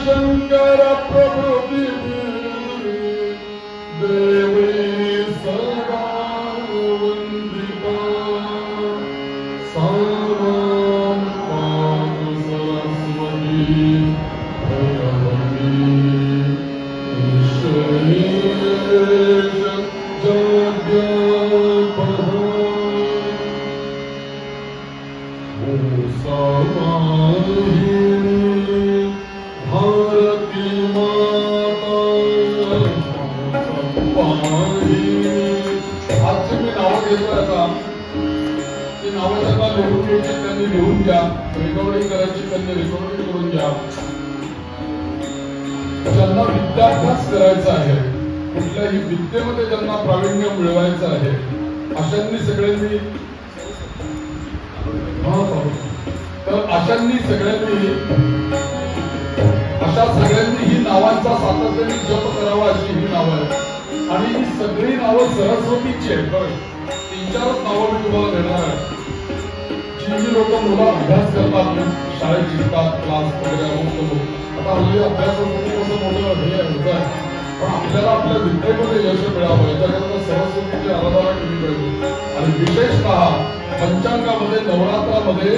शंकर प्रभु देवी सदा वंदिता सारां पाद सरस्वती भगवती ईश्वरी जगद्गुरु भारती माता आजची मी नावं घेतोय आता ती नावं त्यांना लिहून घ्यायची त्यांनी लिहून घ्या रेकॉर्डिंग करायची त्यांनी रेकॉर्डिंग करून घ्या ज्यांना विद्याभ्यास करायचा आहे कुठल्याही विद्येमध्ये ज्यांना प्रावीण्य मिळवायचं आहे अशांनी सगळ्यांनी अशा सगळ्यांनी ही नावांचा सातत्याने जप करावा अशी ही नावं आहेत आणि ही सगळी नावं सरस्वतीची आहेत. बरं 3-4 नावं मी तुम्हाला देणार आहे. जी लोक मुलं अभ्यास करतात शाळेत शिकतात क्लास वगैरे आता हल्ली अभ्यासासाठी कसं मोठं हे होतं पण आपल्याला आपल्या विद्येमध्ये यश मिळावं याच्याकरता सरस्वतीची आराधना केली पाहिजे. आणि विशेषतः पंचांगामध्ये नवरात्रामध्ये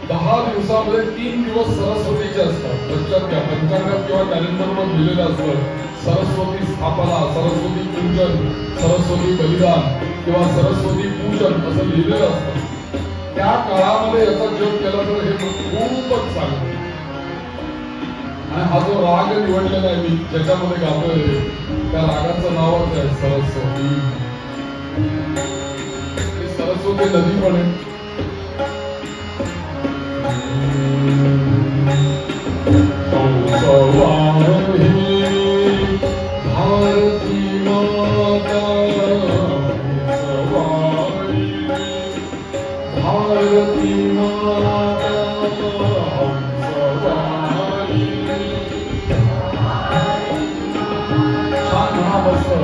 10 दिवसामध्ये 3 दिवस सरस्वतीचे असतात. लक्षात घ्या पंचांगात किंवा कॅलेंडरवर लिहिलेलं असतं सरस्वती स्थापना सरस्वती पूजन सरस्वती बलिदान किंवा सरस्वती पूजन असं लिहिलेलं असतं. त्या काळामध्ये याचा जप केला तर हे खूपच चांगलं. आणि हा जो राग निवडलेला आहे मी ज्याच्यामध्ये गातोय त्या रागाचं नावच आहे सरस्वती. सरस्वती नदी पण आहे. भारती माता भारती माता छान नाव असं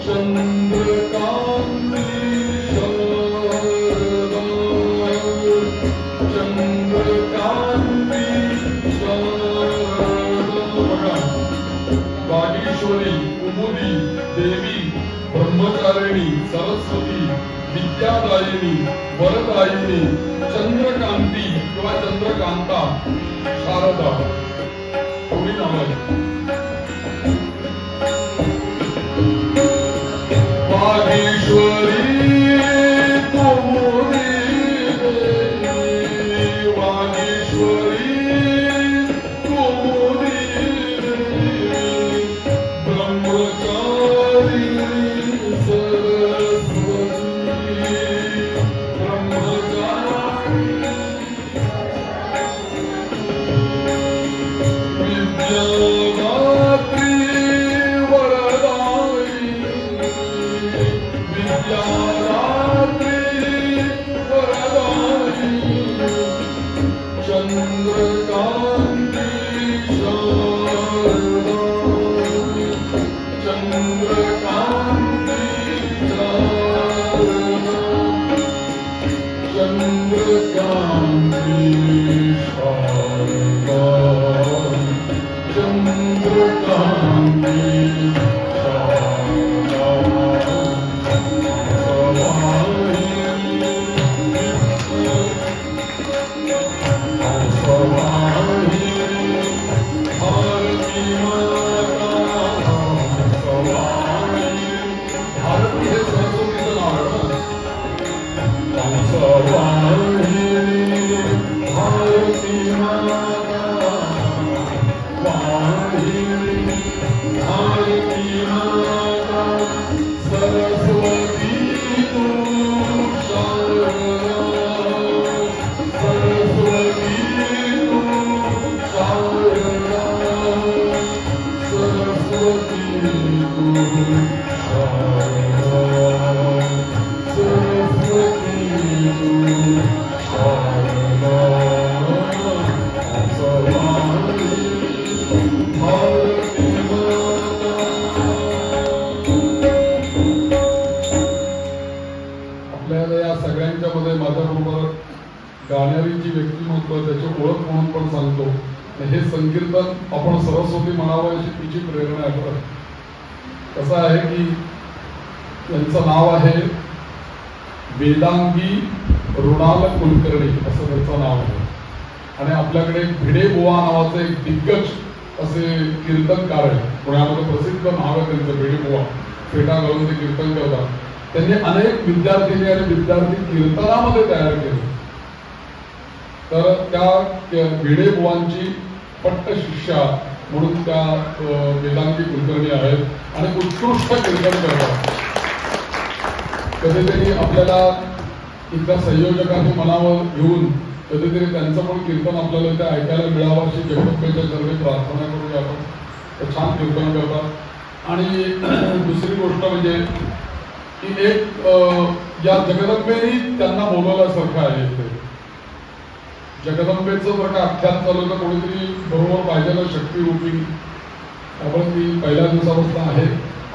चंद्र विद्याचारिणी सरस्वती विद्यादायिनी वरदायिनी चंद्रकांती किंवा चंद्रकांता शारदा थोडी नाव आहेत. वागीश्वरी गाण्याची व्यक्तिमत्व त्याची ओळख म्हणून पण सांगतो. हे संकीर्तन आपण सरस्वती म्हणावं अशी तिची प्रेरणा आहे. कसं आहे की त्यांचं नाव आहे वेदांगी रुणाल कुलकर्णी असं त्यांचं नाव आहे. आणि आपल्याकडे भिडे बुवा नावाचे एक दिग्गज असे कीर्तनकार आहे. पुण्यामध्ये प्रसिद्ध नाव आहे त्यांचं भिडे बुवा. फेटा घालून ते कीर्तन करतात. त्यांनी अनेक विद्यार्थिनी आणि विद्यार्थी कीर्तनामध्ये तयार केले. तर त्या भिडे बुवांची पट्ट शिष्या म्हणून त्या वेदांगी कुलकर्णी आहेत आणि उत्कृष्ट कीर्तन करतात. कधीतरी आपल्याला इथल्या संयोजकांनी मनावर घेऊन कधीतरी त्यांचं पण कीर्तन आपल्याला इथे ऐकायला मिळावं अशी जगदंबेच्या चरणी प्रार्थना करूया आपण. ते छान कीर्तन करतात. आणि दुसरी गोष्ट म्हणजे की एक या जगदंबेनी त्यांना बोलवल्यासारखं आहे. इथे जगदंबेचं बरं का आख्यान चालू तर कोणीतरी बरोबर पाहिजे शक्ती रूपी. त्यामुळे ती पहिल्या दिवसापासून आहे.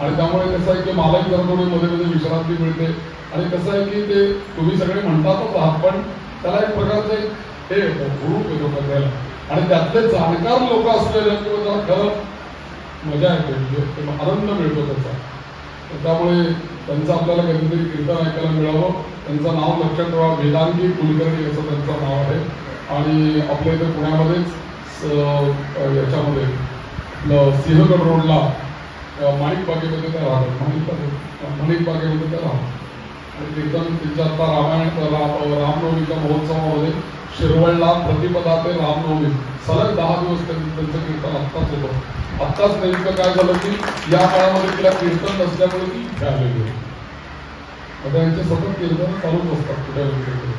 आणि त्यामुळे कसं आहे की मलाही जरा थोडी मध्ये मध्ये विश्रांती मिळते. आणि कसं आहे की ते तुम्ही सगळे म्हणतातच आहात पण त्याला एक प्रकारचं हे हुरूप येतो करायला. आणि त्यातले जाणकार लोक असलेले किंवा जरा खरं मजा येते, आनंद मिळतो त्याचा. त्यामुळे त्यांचं आपल्याला कधीतरी कीर्तन ऐकायला मिळावं. त्यांचं नाव लक्षात ठेवा, वेदांगी कुलकर्णी असं त्यांचं नाव आहे. आणि आपल्या इथे पुण्यामध्येच याच्यामध्ये सिंहगड रोडला माणिक बागेमध्ये त्या राहतात. माणिक बागेमध्ये त्या राहतात. आणि कीर्तन त्यांच्या आता रामनवमीच्या महोत्सवामध्ये शिरवळला प्रतिपदा ते रामनवमी सलग 10 दिवस त्यांचं कीर्तन आत्ताच होतं. आत्ताच नेमकं काय झालं की या काळामध्ये तिला कीर्तन नसल्यामुळे ती इथे आलेली आहे. त्यांचे सतत कीर्तन चालूच असतात कुठे कुठे.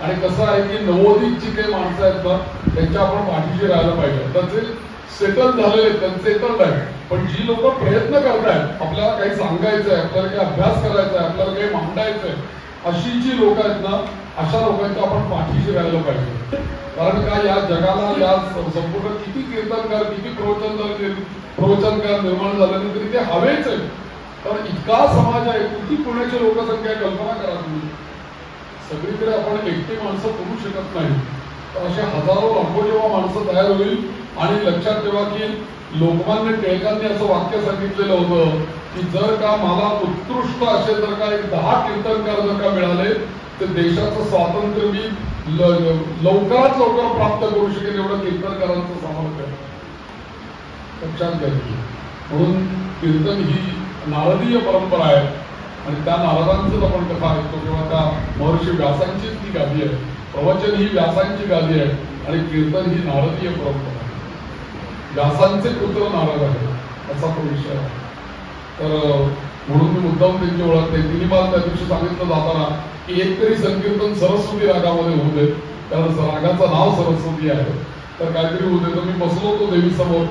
आणि कसं आहे की नवोदितची काही माणसं आहेत ना त्यांच्या आपण पाठीशी राहायला पाहिजे. त्यांचे सेटल झालेले त्यांचे सेटल आहे. पण जी लोक प्रयत्न करतायत आपल्याला काही सांगायचंय, आपल्याला काही अभ्यास करायचा आहे, आपल्याला काही मांडायचंय, अशी जी लोक आहेत ना अशा लोकांच्या आपण पाठीशी राहायला पाहिजे. कारण का या जगाला या संपूर्ण किती कीर्तनकार किती प्रवचनकार निर्माण झाले तरी ते हवेच आहे. कारण इतका समाज आहे, किती पुण्याची लोकसंख्या कल्पना करा तुम्ही. सगळीकडे आपण एकटी माणसं करू शकत नाही. असे हजारो लाखो जेव्हा माणसं तयार होईल आणि लक्षात ठेवा की लोकमान्य टिळकांनी असं वाक्य सांगितलेलं होतं की जर का मला उत्कृष्ट असे जर का एक 10 कीर्तनकार जर का मिळाले तर देशाचं स्वातंत्र्य मी लवकरात लवकर प्राप्त करू शकेल एवढं कीर्तनकारांचं सामर्थ्य लक्षात घ्यायची. म्हणून कीर्तन ही नारदीय परंपरा आहे आणि त्या नारदांचं आपण कथा ऐकतो किंवा त्या महर्षी व्यासांचीच ती गादी आहे. प्रवचन ही व्यासांची गादी आहे आणि कीर्तन ही नारदीय परंपरा आहे. व्यासांचे पुत्र नारद आहे असा तो विषय आहे. तर म्हणून मी मुद्दाम त्यांची ओळख नाही. तिने मला त्या दिवशी सांगितलं जाताना की एक तरी संकीर्तन सरस्वती रागामध्ये होऊ देत कारण रागाचं नाव सरस्वती आहे तर काहीतरी होऊ दे. तर मी बसलो होतो देवीसमोर.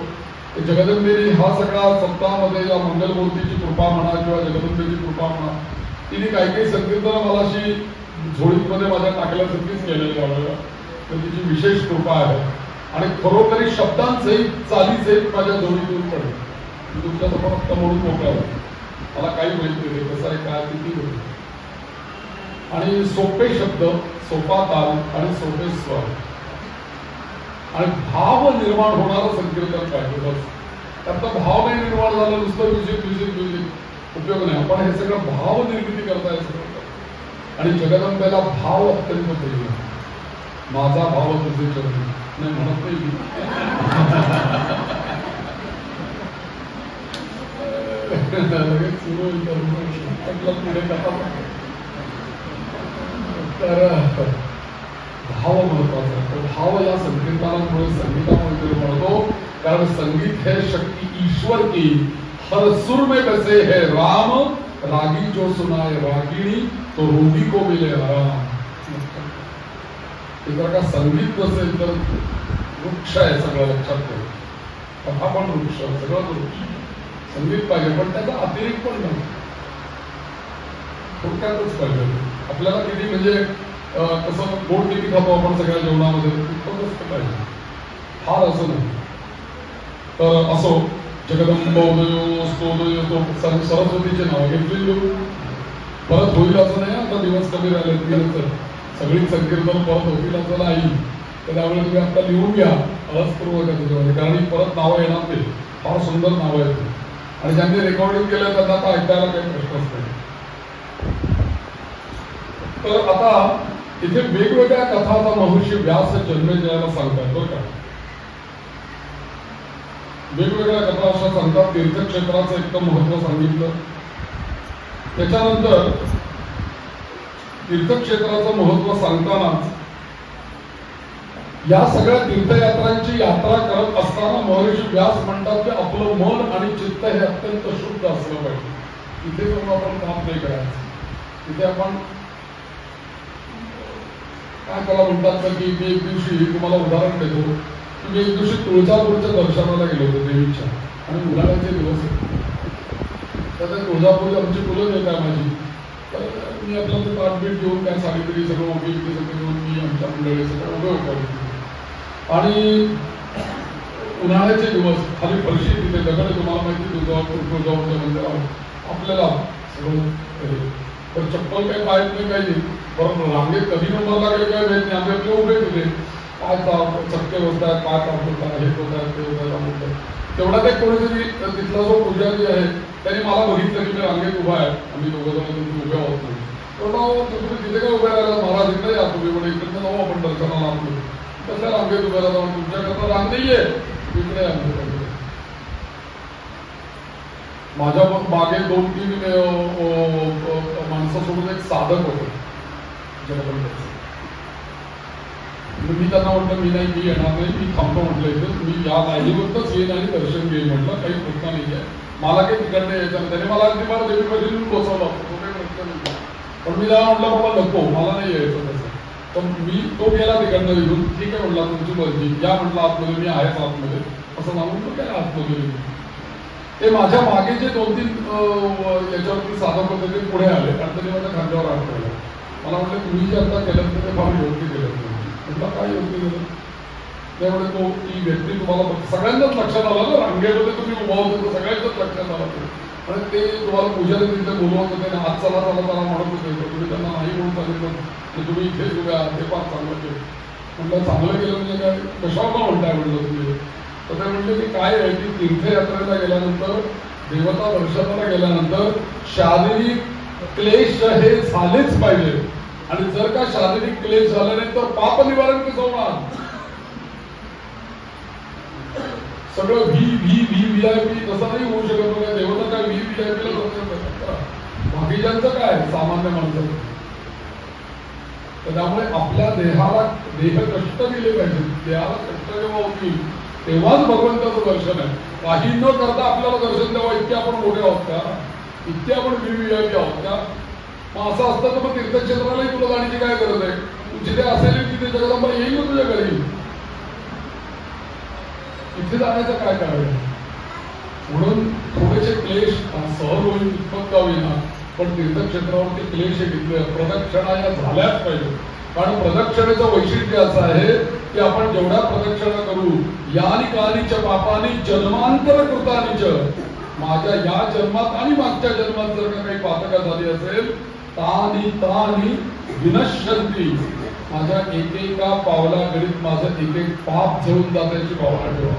जगदंबेने हा सगळा सप्ताहामध्ये या मंगलमूर्तीची कृपा म्हणा किंवा जगदंबेची कृपा म्हणा तिने काही काही संकीर्तन मला अशी झोळीमध्ये माझ्या टाकल्यासारखीच केलेली आहे. तर तिची विशेष कृपा आहे आणि खरोखरी शब्दांसहित चालीसहित माझ्या जोडीतून पडले. मी तुमच्या समोर आत्ता म्हणून मोकळा मला काही माहिती नाही कसं आहे काय किती होते आणि सोपे शब्द सोपा ताल आणि सोपे स्वर आणि भाव निर्माण होणारं संकीर्तन पाहिजे. बस त्याचा भाव नाही निर्माण झाला नुसतं म्युझिक म्युझिक म्युझिक उपयोग नाही. आपण हे सगळं भाव निर्मिती करता येतं आणि जगदंबेला भाव अत्यंत प्रिय. माझा भाव तुझे चरणी नाही म्हणत नाही सुरू पुढे कथा. तर भाव महत्वाचा. तो भाव या संकीर्तनामुळे संगीतामुळे म्हणतो कारण संगीत है शक्ती ईश्वर की हर सुर में बसे है राम रागी जो सुनाए रागिणी तो रोगी को मिले राम. जर का संगीत नसेल तर वृक्ष आहे सगळं लक्षात ठेव. कथा पण वृक्ष सगळं वृक्ष. संगीत पाहिजे पण त्याचा अतिरिक्त पण नाही. थोडक्यातच पाहिजे. आपल्याला किती म्हणजे कसं गोड किती खातो आपण सगळ्या जेवणामध्ये तितकंच पाहिजे फार असं नाही. तर असो जगदंबोदयो स्तोदयो तो सरस्वतीचे नाव घेतलेली परत होईल असं नाही. आता दिवस कमी राहिले तर सगळी संकीर्तन परत होतील असं नाही. तर त्यामुळे तुम्ही आता लिहून घ्या अलसपूर्वक त्याच्यामध्ये कारण परत नावं येणार नाही. फार सुंदर नावं आहेत आणि ज्यांनी रेकॉर्डिंग केलं त्यांना आता ऐकायला काही प्रश्नच नाही. तर आता इथे वेगवेगळ्या कथा आता महर्षी व्यास जन्मेजयाला सांगतात बरं का. वेगवेगळ्या कथा अशा सांगतात. तीर्थक्षेत्राचं एकदम महत्व सांगितलं. त्याच्यानंतर तीर्थक्षेत्राचं महत्व सांगतानाच या सगळ्या तीर्थयात्रांची यात्रा करत असताना महर्षी व्यास म्हणतात की आपलं मन आणि चित्त हे अत्यंत शुद्ध असलं पाहिजे. इथे जाऊन आपण काम नाही करायचं. तिथे आपण काय त्याला म्हणतात की मी एक दिवशी तुम्हाला उदाहरण देतो की मी एक दिवशी तुळजापूरच्या दर्शनाला गेलो होतो देवीच्या आणि उन्हाळ्याचे दिवस होते. तर तुळजापूर आमची मुलं देत आहे माझी. तर मी आपलं ते पाठबीट घेऊन काय साडीतरी सगळं उभी सगळं घेऊन मी आमच्या मंडळी सगळं उभे होतो आणि उन्हाळ्याचे दिवस खाली फरशी तिथे दगड तुम्हाला माहिती तुळजापूरच्या मंदिरावर आपल्याला सगळं तर चप्पल काही पाहत नाही काही नाही. बरोबर रांगेत कधी नंबर लागेल काय माहित नाही. आम्ही आपले उभे तिथे काय चक्के होत आहेत काय काम होत आहे हे होत आहे ते होत आहे होत आहे. तेवढा ते कोणीतरी तिथला जो पुजारी आहे त्यांनी मला बघितलं की मी रांगेत उभा आहे. आम्ही दोघं जण तुम्ही उभ्या होत नाही. तुम्ही तिथे काय उभ्या राहिला महाराज इकडे या तुम्ही म्हणजे इकडनं जाऊ आपण दर्शनाला आपलं कसल्या रांगेत उभ्या राहता तुमच्याकडनं रांग नाहीये इकडे आमच्याकडे. माझ्या मागे 2-3 माणसासोबत एक साधक होते जगदंबेचे. मी त्यांना म्हटलं मी नाही मी येणार नाही मी थांबतो म्हटलं इथे मी या लाईनीवरच येईन आणि दर्शन घेईन म्हटलं काही प्रश्न नाही आहे मला काही तिकडनं यायचं नाही. त्याने मला अगदी मला देवीमध्ये येऊन बसवलं तो काही प्रश्न नाही. पण मी त्याला म्हटलं मला नको मला नाही यायचं तसं. पण मी तो गेला तिकडनं येऊन ठीक आहे म्हटलं तुमची मर्जी या म्हटलं आतमध्ये मी आहेच आतमध्ये असं सांगून तो काय आतमध्ये. ते माझ्या मागे जे 2-3 याच्यावरती साधक होते ते पुढे आले आणि त्यांनी माझ्या खांद्यावर हात ठेवला. मला म्हटलं तुम्ही जे आता केलं ते फार योग्य केलं. म्हटलं काय योग्य केलं त्यामुळे तो ती व्यक्ती तुम्हाला सगळ्यांनाच लक्षात आलं ना रांगेमध्ये तुम्ही उभा होते तर सगळ्यांनाच लक्षात आलं ते. आणि ते तुम्हाला पुजारी तिथे बोलवत होते ना आज चला चला त्याला म्हणत होते तुम्ही त्यांना नाही म्हणून सांगितलं की तुम्ही इथेच उभ्या ते फार चांगलं केलं. म्हटलं चांगलं केलं म्हणजे काय, कशावर म्हणताय म्हटलं तुम्ही. तर ते म्हणले की काय आहे की तीर्थयात्रेला गेल्यानंतर, देवता दर्शनाला गेल्यानंतर शारीरिक क्लेश हे झालेच पाहिजे. आणि जर का शारीरिक क्लेश झाला नाही तर पाप निवारण कसं होणार. सगळं व्ही.आय.पी तसं नाही होऊ शकत. बघा देवता काय व्ही.आय.पी ला दर्शन, बाकीच्यांचं काय सामान्य माणसं. त्यामुळे आपल्या देहाला देह कष्ट दिले पाहिजे. देहाला कष्ट जेव्हा होतील तेव्हाच भगवंताचं दर्शन आहे. काही न करता आपल्याला दर्शन द्यावं इतके आपण मोठे आहोत का, इतके आपण व्ही.आय.पी आहोत का. मग असं असतं तर मग तीर्थक्षेत्रालाही तुला जाण्याची काय गरज आहे. तू जिथे असेल तिथे जगदंबा येईल ना तुझ्या घरी. इथे जाण्याचं काय कारण. म्हणून थोडेसे क्लेश सहज होईल इतपत का होईना, पण तीर्थक्षेत्रावरती क्लेश हे घेतले. प्रदक्षिणा या झाल्याच पाहिजे. कारण प्रदक्षिणेचं वैशिष्ट्य असं आहे की आपण जेवढ्या प्रदक्षिणा करू, यानी कानीच पापानी जन्मांतर कृतानीच, माझ्या या जन्मात आणि मागच्या जन्मात जर का काही पातका झाली असेल तानी तानी विनश्यंती, माझ्या एकेका पावला गणित माझं एक एक पाप घेऊन जाण्याची भावना ठेवा.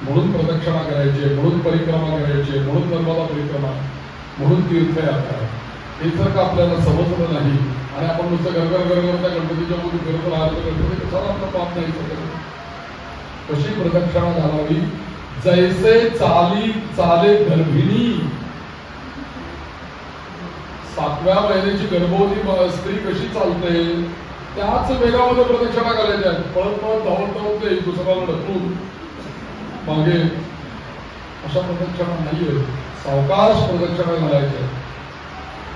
म्हणून प्रदक्षिणा करायची, म्हणून परिक्रमा करायची, म्हणून नर्मदा परिक्रमा, म्हणून तीर्थयात्रा. हे जर का आपल्याला समजलं नाही आणि आपण नुसतं गरगर त्या गणपतीच्या मध्ये फिरत राहिलो तर गणपती कशाला आपलं पाप नाही शकत. कशी प्रदक्षिणा घालावी. जैसे चाली चाले गर्भिणी, 7व्या महिन्याची गर्भवती स्त्री कशी चालते त्याच वेगामध्ये प्रदक्षिणा घालायच्या. पळत पळत धावत जाईल दुसऱ्याला ढकलून मागे, अशा प्रदक्षिणा नाहीये. सावकाश प्रदक्षिणा घालायच्या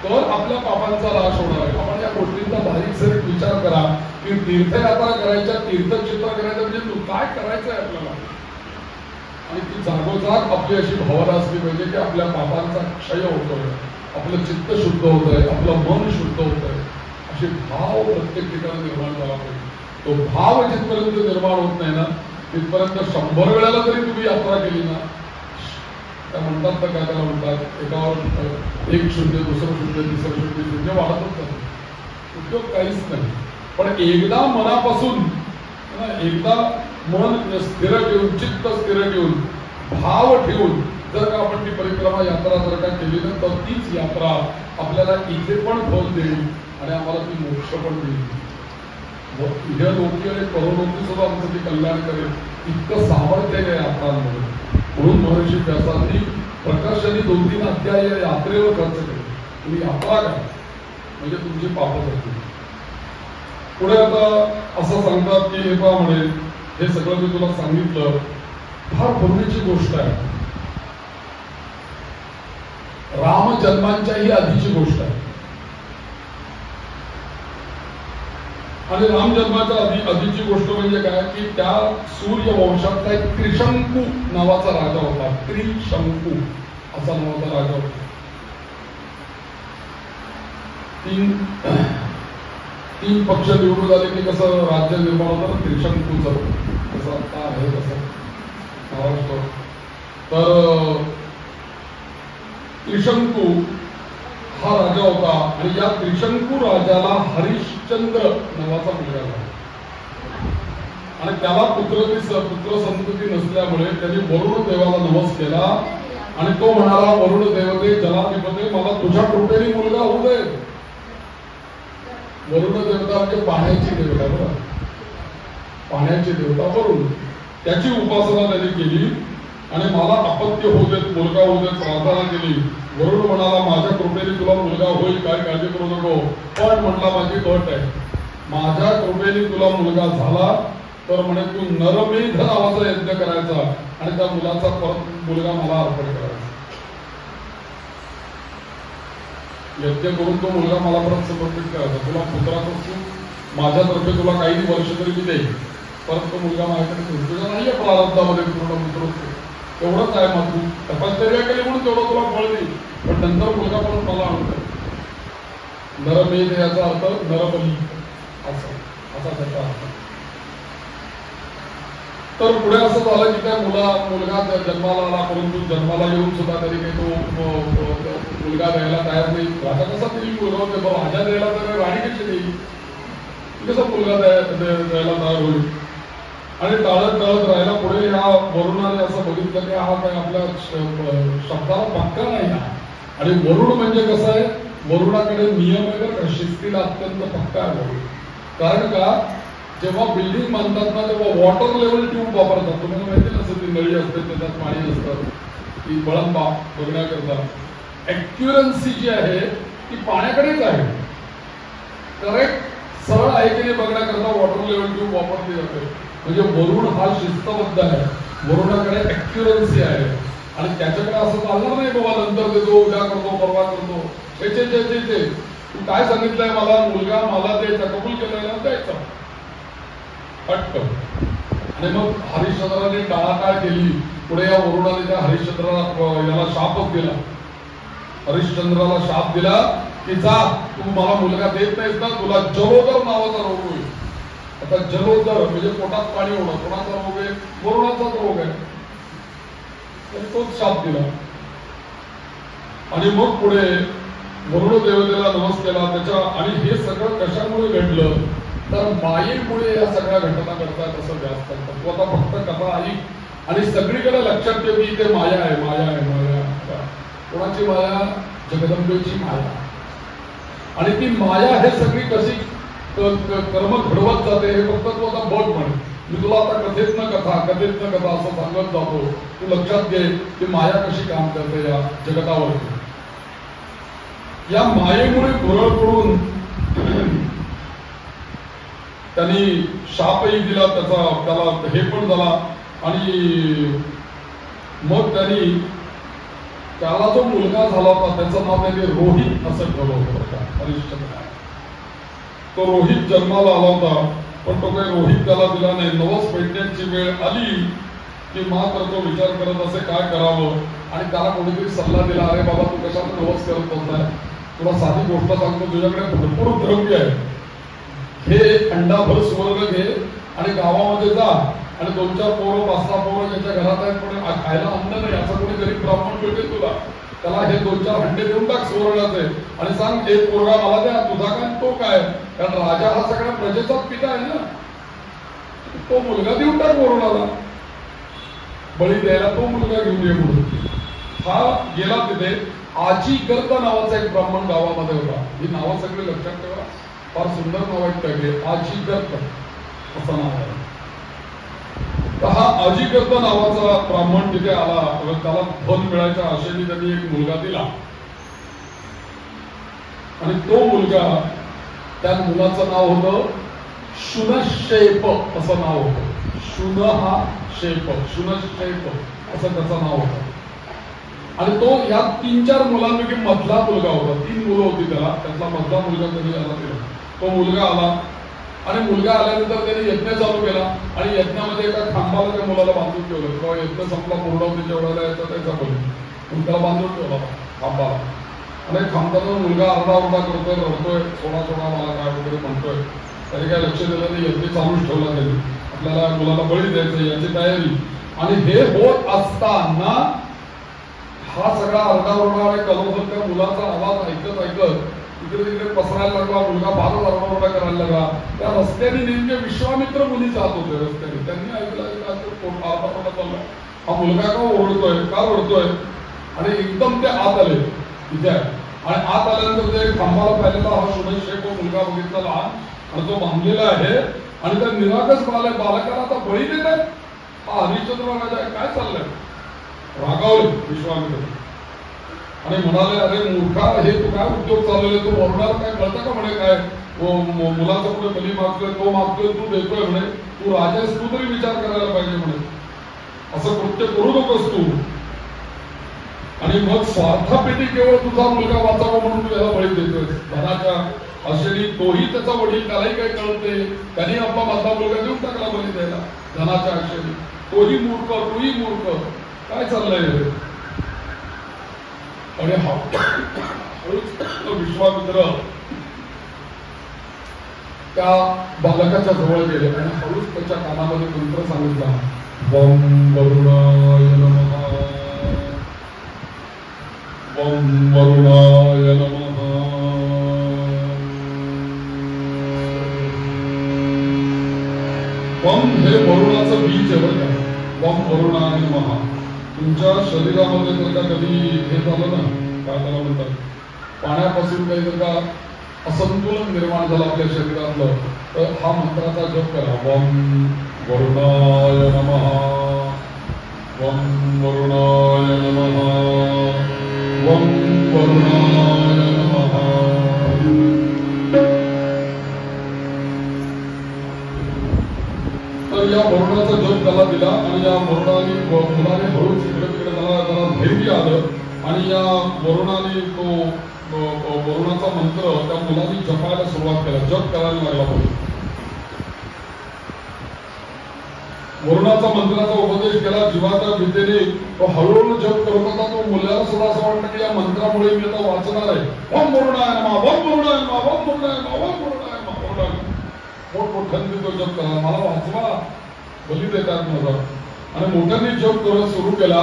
तर आपल्या पापांचा नाश होणार आहे. आपण या गोष्टींचा बारीक सरीक विचार करा की तीर्थयात्रा करायच्या, तीर्थक्षेत्र करायचं म्हणजे तू काय करायचं आहे आपल्याला. आणि ती जागोजाग आपली अशी भावना असली पाहिजे की आपल्या पापांचा क्षय होतोय, आपलं चित्त शुद्ध होत आहे, आपलं मन शुद्ध होत आहे. असे भाव प्रत्येक ठिकाणी निर्माण झाला पाहिजे. तो भाव जिथपर्यंत निर्माण होत नाही ना तिथपर्यंत 100 वेळाला जरी तुम्ही यात्रा केली ना, त्या म्हणतात तर काय त्याला म्हणतात, एकावर 1 शून्य, दुसरं शून्य, तिसरं शून्य, शून्य वाढतच नाही, उपयोग काहीच नाही. पण एकदा मनापासून एकदा मन स्थिर ठेवून, चित्त स्थिर ठेवून, भाव ठेवून जर का आपण ती परिक्रमा यात्रा जर का केली ना तर तीच यात्रा आपल्याला इथे पण फल देईल आणि आम्हाला ती मोक्ष पण देईल. इहे लोकी आणि परलोकी सुद्धा आमचं ती कल्याण करेल. इतकं सामर्थ्य आहे यात्रांमध्ये. म्हणून महर्षी व्यासांनी प्रकर्षाने 2-3 अध्याय या यात्रेवर खर्च केले. तुम्ही यात्रा करा म्हणजे तुमची पापं जातील. पुढे आता असं सांगतात की हे पहा म्हणे, हे सगळं मी तुला सांगितलं फार पूर्वीची गोष्ट आहे, राम जन्मांच्याही आधीची गोष्ट आहे. आणि राम जन्माच्या आधीची गोष्ट म्हणजे काय की त्या सूर्य वंशातला एक त्रिशंकू नावाचा राजा होता. त्रिशंकू असा नावाचा राजा होता. 3 पक्ष निवडून आले की कसं राज्य निर्माण होतं, त्रिशंकूचं कसं आता आहे कसं महाराष्ट्र. तर त्रिशंकू हा राजा होता आणि या त्रिशंकू राजाला हरिश्चंद्र नावाचा मुलगा झाला. आणि त्याला पुत्र संतती नसल्यामुळे त्यांनी वरुण देवाला नमस केला आणि तो म्हणाला, वरुण देवते जलाधिपते मला तुझ्या कृपेने मुलगा होऊ दे. वरुण देवता म्हणजे पाण्याची देवता, बरं, पाण्याची देवता वरुण, त्याची उपासना त्यांनी केली आणि मला अपत्य होऊ देत, मुलगा होऊ देत प्रार्थना केली. वरुण म्हणाला, माझ्या कृपेने तुला मुलगा होईल, काय काळजी करू नको. पण म्हटला माझी अट आहे, माझ्या कृपेने तुला मुलगा झाला तर म्हणे तू नरमेध नावाचा यज्ञ करायचा आणि त्या मुलाचा मुलगा मला अर्पण करायचा. यज्ञ करून तो मुलगा मला परत समर्पित करायचा. तुला पुत्राचं सुख माझ्यातर्फे तुला काही वर्ष तरी मी देईल, परत तो मुलगा माझ्याकडे तुझ्या नाहीये प्रारब्धामध्ये पूर्ण पुत्र एवढंच आहे. मग तू तपश्चर्या केली म्हणून तेवढं तुला फळ देईल, पण नंतर मुलगा पण मला आणतो. नरमेध याचा अर्थ नरबली असा त्याचा अर्थ. तर पुढे असं झालं की त्या मुलगा जन्माला आला, परंतु जन्माला येऊन सुद्धा तरी काही तो मुलगा द्यायला तयार नाही. राजा कसा तरी मुलगा होते, राजा द्यायला तर राणी कशी देईल. कसा मुलगा द्यायला तयार होईल. आणि टाळत टाळत राहायला पुढे ह्या वरुणाने असं बघितलं की हा काय आपल्या शब्दाला पक्का नाही. आणि वरुण म्हणजे कसं आहे, वरुणाकडे नियम आहे बरं का, शिस्तीला अत्यंत पक्का आहे वरुण. कारण का, जेव्हा बिल्डिंग बांधतात ना तेव्हा वॉटर लेवल ट्यूब वापरतात. तुम्हाला माहिती नसेल, ती नळी असते त्याच्यात पाणी असतं, ती बळंबा बघण्याकरता. ॲक्युरन्सी जी आहे ती पाण्याकडेच आहे, करेक्ट सरळ आहे की नाही बघण्याकरता वॉटर लेवल ट्यूब वापरली जाते. म्हणजे वरुण हा शिस्तबद्ध आहे, वरुणाकडे ॲक्युरन्सी आहे. आणि त्याच्याकडे असं चालणार नाही बाबा नंतर देतो, उद्या करतो, परवा करतो. ते तू काय सांगितलंय मला, मुलगा मला द्यायचा, कबूल केलंय ना, द्यायचा पटकन. आणि मग हरिश्चंद्राने टाळाटाळ केली. पुढे या वरुणाने त्या हरिश्चंद्राला याला शापच दिला. हरिश्चंद्राला शाप दिला की जा, तू मला मुलगा देत नाहीस ना, तुला जलोदर नावाचा रोग होईल. आता जलोदर म्हणजे पोटात पाणी होणं, कोणाचा रोग आहे, वरुणाचाच रोग आहे. तोच शाप दिला. आणि मग पुढे वरुण देवतेला नमस केला त्याच्या. आणि हे सगळं कशामुळे घडलं तर मायेमुळे या सगळ्या घटना घडतात असं व्यास करतात. तू आता फक्त कथा ऐक आणि सगळीकडे लक्षात ठेव की इथे माया आहे, माया आहे, माया आहे. कोणाची माया? जगदंबेची माया. आणि ती माया हे सगळी कशी कर्म घडवत जाते हे फक्त तू आता बघ म्हणे. मी तुला आता कथेत न कथा असं सांगत जातो. तू लक्षात घे की माया कशी काम करते या जगतावरती. या मायेमुळे भुरळ पडून त्यांनी शापही दिला, त्याला हे पण झाला. आणि मग त्यांनी त्याला जो मुलगा झाला होता त्याचं नाव त्यांनी रोहित असं ठेवलं होतं. हरिश्चंद्र तो रोहित जन्माला आला होता, पण तो काही रोहित त्याला दिला नाही. नवस पेटण्याची वेळ आली की मात्र तो विचार करत असे काय करावं. आणि त्याला कोणीतरी सल्ला दिला, अरे बाबा तू कशाला नवस करत होताय, तुला साधी गोष्ट सांगतो, तुझ्याकडे भरपूर द्रव्य आहे, हे अंडाभर सुवर्ण घे आणि गावामध्ये जा आणि 2-4 पोरं 5-6 पोरं ज्यांच्या घरात आहेत पण खायला अन्न नाही असं कोणी गरीब ब्राह्मण भेटेल तुला, त्याला हे 2-4 हंडे देऊन टाक सुवर्णाचे आणि सांग एक पोरगा मला द्या, तुझा काय तो काय. कारण राजा हा सगळ्या प्रजेचाच पिता आहे ना, तो मुलगा देऊन टाक वरुणाला, बळी द्यायला तो मुलगा घेऊन ये म्हणून. हा गेला तिथे. आजी गर्द नावाचा एक ब्राह्मण गावामध्ये होता. ही नावं सगळे लक्षात ठेवा, फार सुंदर नाव आहेत त्याचे. आजी गर्द असं नाव आहे. तर हा आजीगर्द नावाचा ब्राह्मण तिथे आला. त्याला धन मिळायच्या आशेने त्यांनी एक मुलगा दिला आणि तो मुलगा, त्या मुलाचं नाव होतं शुनशेप असं नाव होतं. शुन हा शेप, शुनशेप असं त्याचं नाव होतं. आणि तो या 3-4 मुलांपैकी मधला मुलगा होता. 3 मुलं होती त्याला, त्यातला मधला मुलगा त्यांनी याला दिला. तो मुलगा आला आणि मुलगा आल्यानंतर त्यांनी यज्ञ चालू केला आणि यज्ञामध्ये एका खांबाला त्या मुलाला बांधून ठेवलं. किंवा यज्ञ संपला पूर्णावतीच्या वेळेला याचा त्याचा बोलून त्याला बांधून ठेवला खांबाला. आणि खांबाला मुलगा आरडा करतोय, रडतोय, सोडा सोडा मला काय वगैरे म्हणतोय. त्याने काय लक्ष दिलं नाही, यज्ञ चालूच ठेवला त्यांनी. आपल्याला मुलाला बळी द्यायचं याची तयारी. आणि हे होत असताना हा सगळा आरडाओरडा आणि कलोबल त्या मुलाचा आवाज ऐकत इकडे तिकडे पसरायला लागला. मुलगा फारच आरडाओरडा करायला लागला. त्या रस्त्याने नेमके विश्वामित्र मुनी जात होते रस्त्याने. त्यांनी ऐकलं आरडाओरडा चालला, हा मुलगा का ओरडतोय, का ओरडतोय. आणि एकदम ते आत आले तिथे. आणि आत आल्यानंतर ते खांबाला पाहिलेला हा शुनशेप मुलगा बघितला लहान आणि तो बांधलेला आहे. आणि त्या निरागस बालकाला आता बळी देत आहे. हा हरिश्चंद्र राजा काय चाललंय. रागावले विश्वामित्र आणि म्हणाले, अरे मूर्खा, हे तू काय उद्योग चालवले, तू वरुणाला काय कळतं का म्हणे. काय मुलाचा पुढे बली मागतोय, तो मागतोय, तू देतोय म्हणे. तू राजास तू तरी विचार करायला पाहिजे म्हणे. असं कृत्य करू नकोस तू. आणि मग स्वार्थापेटी केवळ तुझा मुलगा वाचावा म्हणून तू याला बळी देतोय धनाच्या आशेने. तोही त्याचा वडील, त्यालाही काही कळते, त्यांनी आपला माझा मुलगा देऊन टाकला बळी द्यायला धनाच्या आशेने. तोही मूर्ख, तूही मूर्ख, काय चाललंय. आणि विश्वामित्र त्या बालकाच्या जवळ गेले आणि हळूच त्याच्या कानामध्ये मंत्र सांगितला, वम वरुणाय नमः, वम वरुणाय नमः. हे वरुणाचं बीज आहे बरं का. ओम वरुणाय नमः. तुमच्या शरीरामध्ये जर का कधी हे झालं ना, काय त्याला म्हणतात, पाण्यापासून काही जर का असंतुलन निर्माण झालं आपल्या शरीरातलं, तर हा मंत्राचा जप करा. ओम वरुणाय नमः. ओम वरुणाय नमः. ओम वरुणाय नमः. तर या वरुणाचा जप त्याला दिला आणि या मुलाने हळूच इकडे तिकडे त्याला धैर्य आलं आणि या वरुणाने तो वरुणाचा मंत्र त्या मुलाने जपायला सुरुवात केला, जप करायला लागला. वरुणाचा मंत्राचा उपदेश केला. जीवाच्या भीतीने तो हळूहळू जप करत होता. तो मुलाला सुद्धा असं वाटतं की या मंत्रामुळे मी आता वाचणार आहे. ओम वरुणाय नमः. ओम वरुणाय नमः. ओम वरुणाय नमः. ओम वरुणाय नमः. मोठमोठ्यांनी तो जप करा, मला वाचवा, बली देतात माझा. आणि मोठ्यांनी जप करत सुरू केला.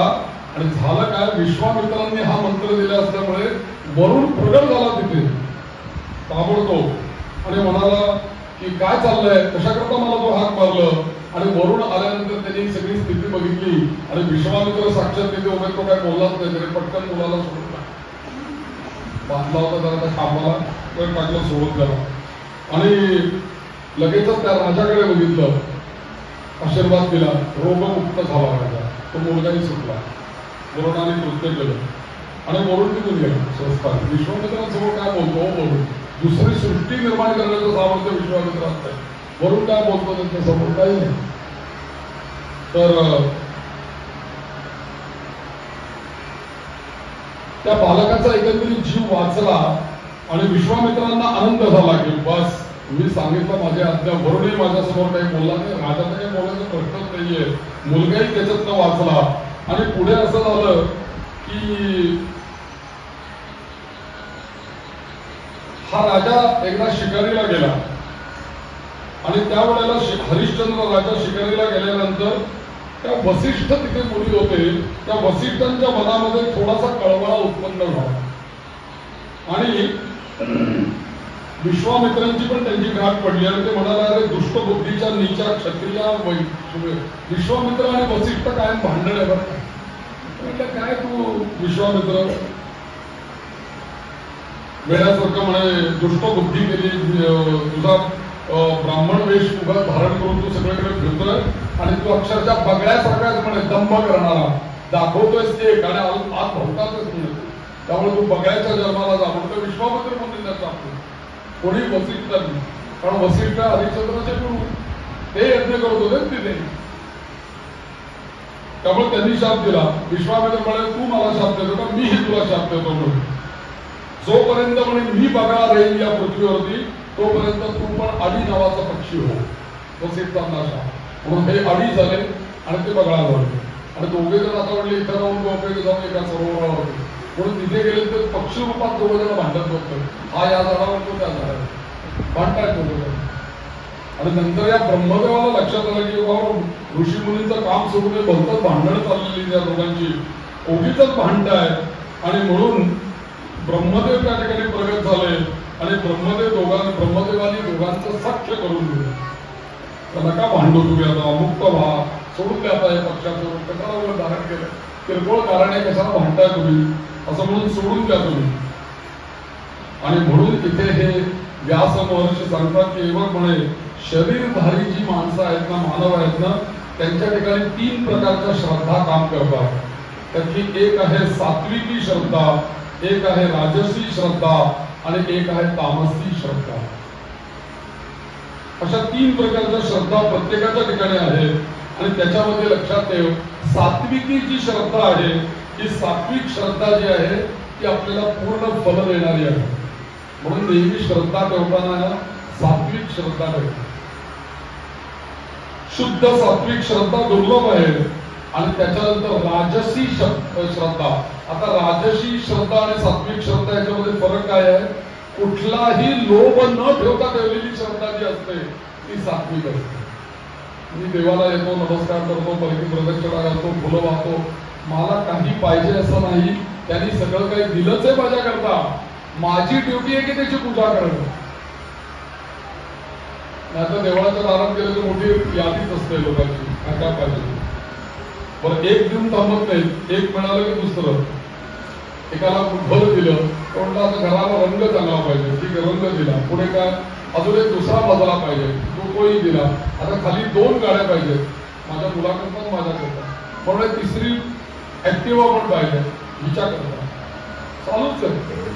आणि झालं काय, विश्वामित्रांनी हा मंत्र दिला असल्यामुळे वरुण प्रगट झाला तिथे ताबडतोब आणि म्हणाला की काय चाललंय, कशाकरता मला तो हाक मारलं. आणि वरुण आल्यानंतर त्यांनी सगळी स्थिती बघितली आणि विश्वामित्र साक्षात तिथे उभे, तो काय बोललाच नाही. त्याने पटकन मुलाला सोडून बांधला होता जरा खांबाला, तर टाकलं, सोडून गेला. आणि लगेचच त्या राजाकडे बघितलं, आशीर्वाद दिला, रोगमुक्त झाला राजा. तो मुलगाही सुटला. वरुणाने कृत्य केलं आणि वरुण तिथून गेला स्वस्तात. विश्वामित्रांसमोर काय बोलतो वरुण, दुसरी सृष्टी निर्माण करण्याचं सामर्थ्य विश्वामित्रांत आहे. वरुण काय बोलतो त्यांच्या समोर काही नाही. तर त्या बालकाचा एकंदरीत जीव वाचला आणि विश्वामित्रांना आनंद झाला की बस, मी सांगितलं माझी आज्ञा. वरुणही माझ्यासमोर काही बोलला नाही, राजाचा काही बोलायचा प्रश्नच नाहीये. मुलगाही त्याच्यातनं वाचला. आणि पुढे असं झालं की हा राजा एकदा शिकारीला गेला आणि त्यावेळेला हरिश्चंद्र राजा शिकारीला गेल्यानंतर त्या वसिष्ठ तिथे मुली होते. त्या वसिष्ठांच्या मनामध्ये थोडासा कळवळा उत्पन्न झाला आणि विश्वामित्रांची पण त्यांची गाठ पडली आणि ते म्हणाले, अरे दुष्टबुद्धीच्या नीचा क्षत्रिया विश्वामित्र आणि वसिष्ठ कायम भांडण आहे बरं. काय तू विश्वामित्र वेळासारखं म्हणे दुष्टबुद्धी केली, तुझा ब्राह्मण वेश उभा धारण करून तू सगळीकडे फिरतोय आणि तू अक्षरशः बगळ्यासारखाच म्हणे दंभ करणारा दाखवतोयस ते आणि आत भवतातच म्हणे. त्यामुळे तू बगळ्याच्या जन्माला जा म्हणतो विश्वामित्र म्हणून त्याचा कोणी वसिष्ठांनी, कारण वसिष्ठ हरिश्चंद्राचे गुरु, ते यज्ञ करत होते तिथे. त्यामुळे त्यांनी शाप दिला. विश्वामित्र म्हणे तू मला शाप देतो का, मीही तुला शाप देतो म्हणून. जोपर्यंत म्हणे मी बगळा राहील या पृथ्वीवरती तोपर्यंत तू पण अडी नावाचा पक्षी हो. वसिष्ठांना शाप म्हणून हे अडी झाले आणि ते बगळा झाले. आणि दोघे जण आता म्हणले इथं राहून दोघे जाऊन एका सरोवरावर, म्हणून तिथे गेले तर पक्षी रूपात दोघे जण भांडत होतं. हा या झाडावर तो त्या झाडावर भांडतायत दोघे. आणि नंतर या ब्रह्मदेवाला लक्षात आलं की ऋषी मुनींचं काम सोडून भलतच भांडणं चाललेली त्या दोघांची, ओगीच भांडताय. आणि म्हणून ब्रह्मदेव त्या ठिकाणी प्रगट झाले आणि ब्रह्मदेवानी दोघांचं सख्य करून दिलं. तर नका भांडू तुम्ही, आता मुक्त व्हा, सोडून द्या आता हे पक्षाचं, कशाला धारण केलं, किरकोळ कारण आहे, कशाला भांडताय तुम्ही, असं म्हणून सोडून द्या तुम्ही. आणि म्हणून इथे हे व्यास महर्षी सांगतात की म्हणे शरीरधारी जी माणसं आहेत ना, मानव आहेत ना, त्यांच्या ठिकाणी 3 प्रकारच्या श्रद्धा काम करतात. त्यातली एक आहे सात्विकी श्रद्धा, एक आहे राजसी श्रद्धा आणि एक आहे तामसी श्रद्धा. अशा 3 प्रकारच्या श्रद्धा प्रत्येकाच्या ठिकाणी आहे. आणि त्याच्यामध्ये लक्षात ठेव, सात्विकी जी श्रद्धा आहे, ही सात्विक श्रद्धा जी आहे ती आपल्याला पूर्ण फल देणारी आहे. म्हणून नेहमी श्रद्धा ठेवताना सात्विक श्रद्धा ठेवतो. शुद्ध सात्विक श्रद्धा दुर्लभ आहे. आणि त्याच्यानंतर राजसी श्रद्धा. आता राजसी श्रद्धा आणि सात्विक श्रद्धा याच्यामध्ये फरक काय आहे, कुठलाही लोभ न ठेवता ठेवलेली श्रद्धा जी असते ती सात्विक असते. मी देवाला येतो, नमस्कार करतो, पलकी प्रदक्षिणा घालतो, फुलं वाहतो, मला काही पाहिजे असं नाही, त्यांनी सगळं काही दिलंच आहे माझ्याकरता, माझी ड्युटी आहे की त्याची पूजा करणं. आता देवळाच्या दारात गेलं तर मोठी यादीच असते लोकांची, काय पाहिजे. बरं एक देऊन थांबत नाही, एक मिळालं की दुसरं. एकाला घर दिलं तर म्हटलं आता घराला रंग चांगला पाहिजे, ठीक आहे रंग दिला. पुढे काय अजून एक दुसरा मजला पाहिजे, तोही दिला. आता खाली 2 गाड्या पाहिजेत, माझ्या मुलाकरता माझ्याकरता. म्हणून तिसरी ऍक्टिव्हा पण पाहिजे हिच्याकरता. चालूच आहे,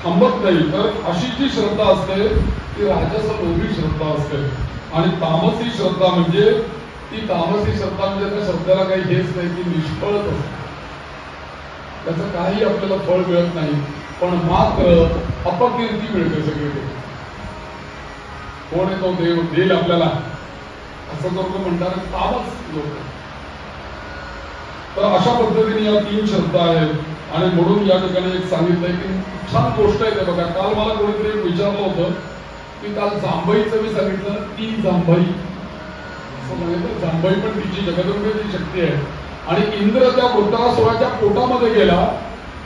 थांबत नाही. तर अशी जी श्रद्धा असते ती राजस लोभी श्रद्धा असते. आणि तामसी श्रद्धा म्हणजे ती तामसी श्रद्धा म्हणजे त्या श्रद्धेला काही हेच नाही की निष्फळच असते, त्याचं काही आपल्याला फळ मिळत नाही, पण मात्र अपकीर्ती मिळते सगळीकडे. कोण आहे तो देव देईल आपल्याला असं लोक म्हणतात, तामस लोक. तर अशा पद्धतीने या 3 श्रद्धा आहेत. आणि म्हणून या ठिकाणी एक सांगितलंय की छान गोष्ट आहे. ते बघा, काल मला कोणीतरी विचारलं होतं की काल जांभईचं मी सांगितलं, 3 जांभई असं सांगितलं. जांभई पण तिची जगदंबेची शक्ती आहे. आणि इंद्र त्या वृत्रासुराच्या पोटामध्ये गेला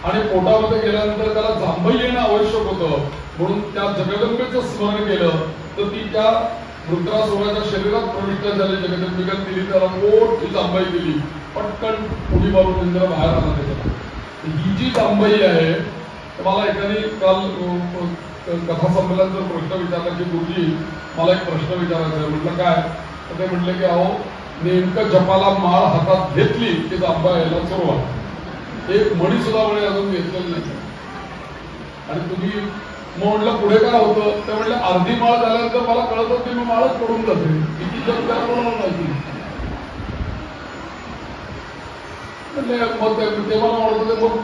आणि पोटामध्ये गेल्यानंतर त्याला जांभई येणं आवश्यक होतं. म्हणून त्या जगदंबेचं स्मरण केलं तर ती त्या वृत्रासुराच्या शरीरात प्रविष्ट झाली. जगदंबिका दिली त्याला मोठी जांभई दिली, पटकन उडी मारून इंद्र बाहेर आला त्याच्यात. ही जी जांभई आहे, मला एकाने काल कथा संमेलनाचा प्रश्न विचारला की गुरुजी मला एक प्रश्न विचारायचा आहे. म्हटलं काय? तर ते म्हटले की अहो नेमकं जपाला माळ हातात घेतली की जांभा यायला सुरुवात, एक मणी सुद्धा म्हणे अजून घेतलेलं नाही. आणि तुम्ही म्हटलं पुढे काय होतं? ते म्हटलं अर्धी माळ झाल्यानंतर मला कळत होती मी माळच पडून जाते, किती जग त्याला कोणाला माहिती. मग ते मला म्हणत होते, मग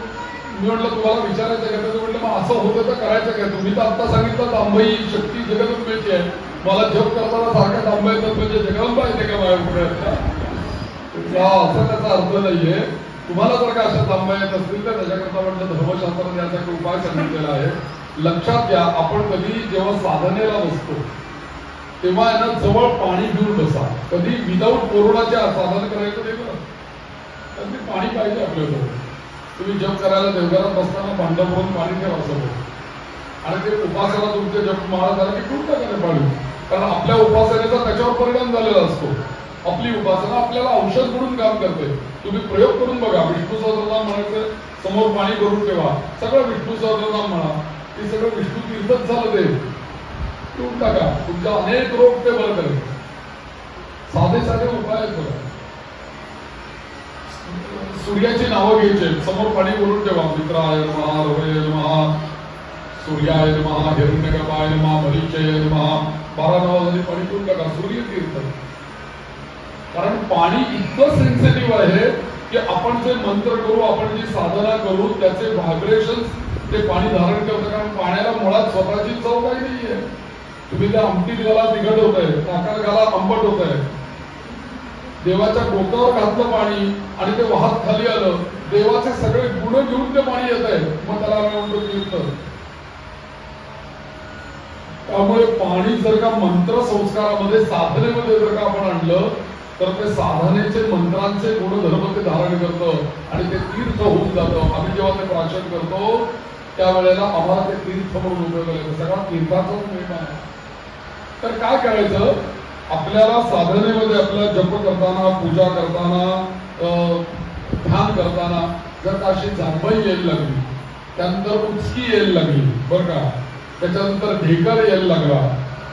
मी म्हटलं तुम्हाला विचारायचं का? ते म्हटलं मग असं होतं तर करायचं काय? तुम्ही तर आता सांगितलं जांभई शक्ती जगदंबेची आहे, मला जप करताना सारख्या जांभा येतात म्हणजे जगदंबा येते का माझ्या पुढे? असं त्याचा अर्थ नाहीये. तुम्हाला जर का अशा जांभा येत असतील तर त्याच्याकरता म्हटलं धर्मशास्त्राने याचा उपाय सांगितलेला आहे. लक्षात घ्या, आपण कधी जेव्हा साधनेला बसतो तेव्हा यांना जवळ पाणी घेऊन बसा. कधी विदाऊट कोरोनाच्या साधन करायचं नाही बरं, कधी पाणी पाहिजे आपल्याजवळ. तुम्ही जप करायला देवघरात बसताना भांडं भरून पाणी ठेवा समोर. आणि ते उपासना तुमचे जप माळा झाला की कुठं टाकायला पाणी, कारण आपल्या उपासनेचा त्याच्यावर परिणाम झालेला असतो. आपली उपासना आपल्याला औषध म्हणून काम करते. तुम्ही प्रयोग करून बघा, विष्णू सहस्रनाम म्हणायचं, समोर पाणी भरून ठेवा, सगळं विष्णू सहस्रनाम म्हणा, ते सगळं विष्णू तीर्थच झालं. ते ठेवून टाका, तुमच्या अनेक रोग ते बरं करेल. साधे साधे उपाय आहेत बघा. सूर्याची नावं घ्यायची, समोर पाणी भरून ठेवा. मित्राय नमः, रवये नमः, सूर्याय नमः, हिरण्यगर्भाय नमः, मरीचय नमः. 12 नावांनी पाणी पिऊन टाका, सूर्य तीर्थ. कारण पाणी इतकं सेन्सिटिव्ह आहे की आपण जे मंत्र करू, आपण जी साधना करू, त्याचे व्हायब्रेशन ते पाणी धारण करतं. कारण पाण्याला मुळात स्वतःची चव काही नाहीये. तुम्ही त्या आमटीत घाला तिखट होत आहे, ताकात घाला आंबट होत आहे. देवाच्या डोक्यावर घातलं पाणी आणि ते वाहत खाली आलं, देवाचे सगळे गुण घेऊन ते पाणी येत आहे, मग त्याला आम्ही म्हणतो तीर्थ. त्यामुळे पाणी जर का मंत्र संस्कारामध्ये साधनेमध्ये जर का आपण आणलं तर ते साधनेचे मंत्रांचे गुणधर्म ते धारण करतं आणि ते तीर्थ होऊन जातं. आम्ही जेव्हा ते प्राशन करतो त्यावेळेला आम्हाला ते तीर्थ म्हणून उपयोगाला येतं. सगळा तीर्थाचाच महिमा आहे. तर काय करायचं? आपल्याला साधनेमध्ये आपल्याला जप करताना, पूजा करताना, ध्यान करताना जर का अशी जांभई यायला लागली, त्यानंतर उचकी यायला लागली बरं का, त्याच्यानंतर ढेकर यायला लागला,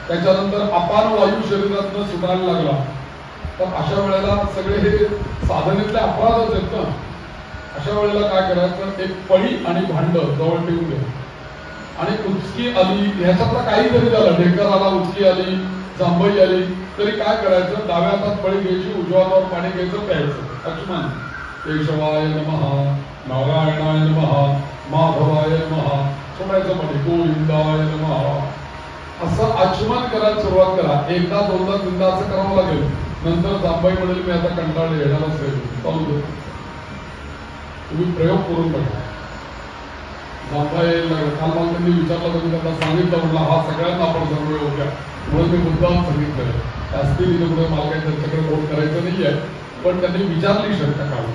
त्याच्यानंतर अपान वायू शरीरातून सुटायला लागला, तर अशा वेळेला सगळे हे साधनेतले अपराधच आहेत ना. अशा वेळेला काय करायचं? एक पळी आणि भांड जवळ ठेवून घ्या. आणि उचकी आली, ह्याच्यातला काही जरी झालं, ढेकर आला, उचकी आली, जांभई आली, तरी काय करायचं? डाव्या हातात पळी घ्यायची, उजव्या हातावर पाणी घ्यायचं, प्यायचं. लक्ष्मण केशवाय नमः, नारायणाय नमः, माधवाय नमः, सोडायचं पाणी, गोविंदाय नमः. असं आचमन करायला सुरुवात करा. एकदा दोनदा तीनदा असं करावं लागेल. नंतर जांभई म्हणेल मी आता कंटाळले, येणारच आहे, चालू दे. तुम्ही प्रयोग करून बघा. जांभई यायला लागला. काल मला त्यांनी विचारलं तर मी त्यांना सांगितलं, म्हटलं हा सगळ्यांना आपण सर्व योग्य म्हणून मी मुद्दाम सांगितलं. जास्ती कुठे मला काही त्यांच्याकडे फोन करायचं नाहीये, पण त्यांनी विचारली शंका काल.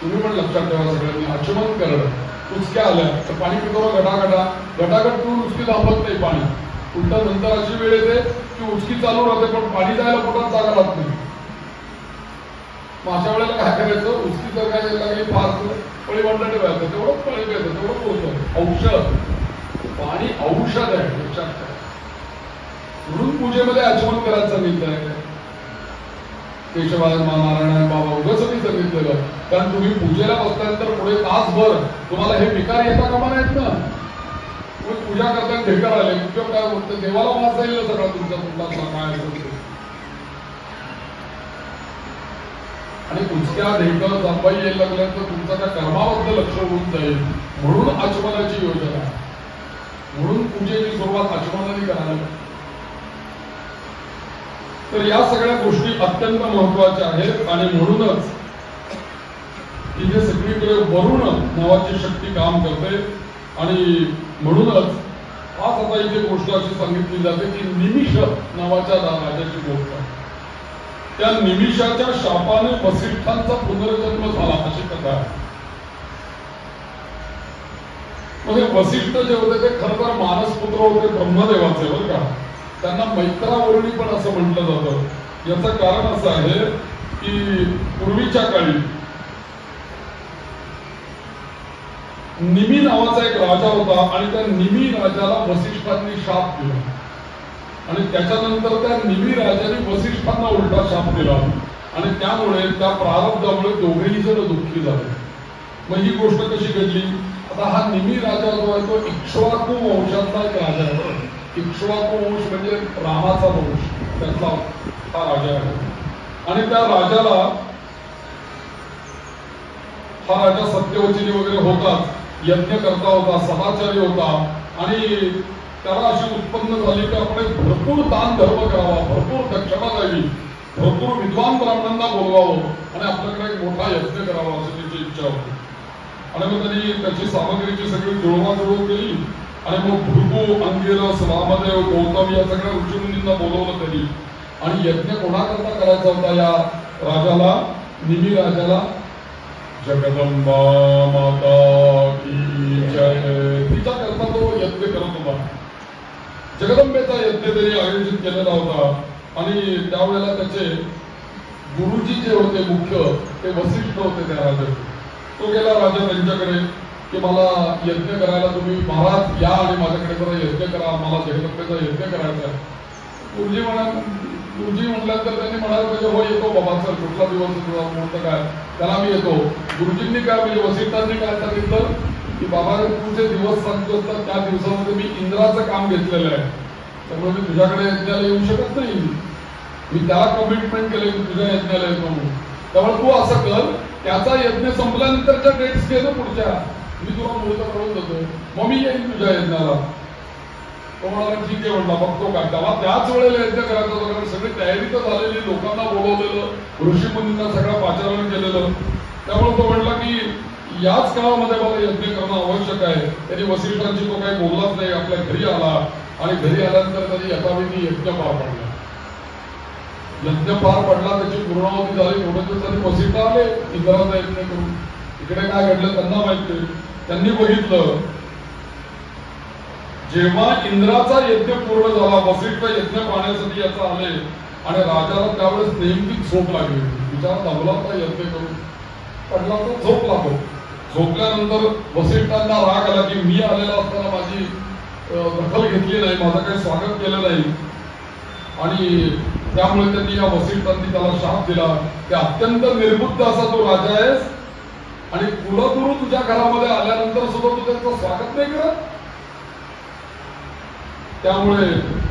तुम्ही पण लक्षात ठेवा, सगळ्यांनी आचमन करणं. उचक्या आल्या तर पाणी पितो गटागटा, गटागट पिऊन उचकी थांबत नाही पाणी. उलट नंतर अशी वेळ येते की उचकी चालू राहते पण पाणी जायला पोटात जागा लागत नाही. मग अशा वेळेला काय करायचं, उचकी जर काय लागली फास्ट पळी वाटलं ठेवायचं, तेवढंच पाणी प्यायचं, तेवढं पोहोचतं. औषध, पाणी औषध आहे लक्षात ठेवा. म्हणून पूजेमध्ये आचमन करायचं सांगितलं आहे. केशवाय नारायण बाबा उगाच मी सांगितलेलं, कारण तुम्ही पूजेला बसल्यानंतर पुढे तासभर तुम्हाला हे विकार येता कामा नाहीत ना. तुम्ही पूजा करताना ढेकर आले किंवा काय होतं, देवाला वास जाईल सगळा तुमच्या तोंडातला काय असेल. आणि उचक्या ढेकर जांबाई यायला लागल्यानंतर तुमचं त्या कर्माबद्दल लक्ष होऊन जाईल. म्हणून आचमनाची योजना आहे. म्हणून पूजेची सुरुवात आचमनाने करायला. तर या सगळ्या गोष्टी अत्यंत महत्वाच्या आहेत. आणि म्हणूनच इथे सगळीकडे वरुण नावाची शक्ती काम करते. आणि म्हणूनच आज आता इथे गोष्ट अशी सांगितली जाते की निमिष नावाच्या राजाची गोष्ट. त्या निमिषाच्या शापाने वसिष्ठांचा पुनर्जन्म झाला अशी कथा आहे. म्हणजे वसिष्ठ जे होते ते खरं तर मानसपुत्र होते ब्रह्मदेवाचे बरं का. त्यांना मैत्रावरुणी पण असं म्हटलं जातं. याचं कारण असं आहे की पूर्वीच्या काळी निमी नावाचा एक राजा होता आणि त्या निमी राजाला वसिष्ठांनी शाप दिला. आणि त्याच्यानंतर त्या निमी राजाने वसिष्ठांना उलटा शाप दिला. आणि त्यामुळे त्या प्रारब्धामुळे दोघेही जण दुःखी झाले. मग ही गोष्ट कशी घडली. आता हा निमी राजा जो आहे तो इक्ष्वाकू वंशातला एक राजा आहे. इक्ष्वाकू वंश म्हणजे रामाचा वंश, त्यातला हा राजा आहे. आणि त्या राजाला हा राजा सत्यवचनी वगैरे होता, यज्ञ करता होता, सदाचारी होता. आणि त्याला अशी उत्पन्न झाली की आपण एक भरपूर दान धर्म करावा, भरपूर दक्षिणा द्यावी, भरपूर विद्वान ब्राह्मणांना बोलवावं आणि आपल्याकडे एक मोठा यज्ञ करावा अशी त्याची इच्छा होती. आणि मग त्यांनी त्याची सामग्रीची सगळी जुळवाजुळव केली. आणि मग भृगु, अंगिरस, वामदेव, गौतम या सगळ्या ऋषीमुनींना बोलवलं त्यांनी. आणि यज्ञ कोणाकरता करायचा होता या राजाला, निमी राजाला. जगदंबा माता की जय, तिच्या करता तो यज्ञ करत होता. जगदंबेचा यज्ञ त्यांनी आयोजित केलेला होता. आणि त्यावेळेला त्याचे गुरुजी जे होते मुख्य ते वसिष्ठ होते त्या राजाचे. तो गेला राजा त्यांच्याकडे की मला यज्ञ करायला तुम्ही महाराज या आणि माझ्याकडे जरा यज्ञ करा, मला जगदंबेचा यज्ञ करायचा आहे. गुरुजी म्हटल्यानंतर त्यांनी म्हणायला पाहिजे हो येतो बाबा, सर कुठला दिवस तुझा मुहूर्त काय, त्याला मी येतो. गुरुजींनी काय म्हणजे वसिष्ठांनी काय सांगितलं की बाबा तुझे दिवस सांगतो तर त्या दिवसामध्ये मी इंद्राचं काम घेतलेलं आहे, त्यामुळे मी तुझ्याकडे यज्ञाला येऊ शकत नाही. मी त्याला कमिटमेंट केलं की तुझ्या यज्ञाला येतो म्हणून. त्यामुळे तू असं कर, त्याचा यज्ञ संपल्यानंतरच्या डेट्स घे ना पुढच्या, मी तुला मुहूर्त कळवून देतो, मग मी येईन तुझ्या यज्ञाला. तो म्हणाला ठीक आहे म्हणला, बघतो काय. त्याला त्याच वेळेला यज्ञ करायचा होता कारण सगळी तयारी तर झालेली, लोकांना बोलवलेलं, ऋषीमुनींना सगळं पाचारण केलेलं. त्यामुळे तो म्हणला की याच काळामध्ये मला यज्ञ करणं आवश्यक आहे. त्यांनी वसिष्ठांची तो काही बोललाच नाही, आपल्या घरी आला. आणि घरी आल्यानंतर त्यांनी यथाविधी यज्ञ पार पडला. यज्ञ पार पडला, त्याची पूर्णावधी झाली. थोड्या दिवसांनी वसिष्ठ आले इंद्राचा यज्ञ करून. इकडे काय घडलं त्यांना माहिती. त्यांनी बघितलं जेव्हा इंद्राचा यज्ञ पूर्ण झाला, वसिष्ठ यज्ञ पाहण्यासाठी याचा आले. आणि राजाला त्यावेळेस नेमकी झोप लागली. विचार दाबला होता यज्ञ करून, पडला तर झोप लागतो. झोपल्यानंतर वसिष्ठांना राग आला की मी आलेला असताना माझी दखल घेतली नाही, माझं काही स्वागत केलं नाही. आणि त्यामुळे त्यांनी या वसिष्ठांनी त्याला शाप दिला की अत्यंत निर्बुद्ध असा तो राजा आहेस आणि कुलगुरू तुझ्या घरामध्ये आल्यानंतर सुद्धा तू त्यांचं स्वागत नाही करत. त्यामुळे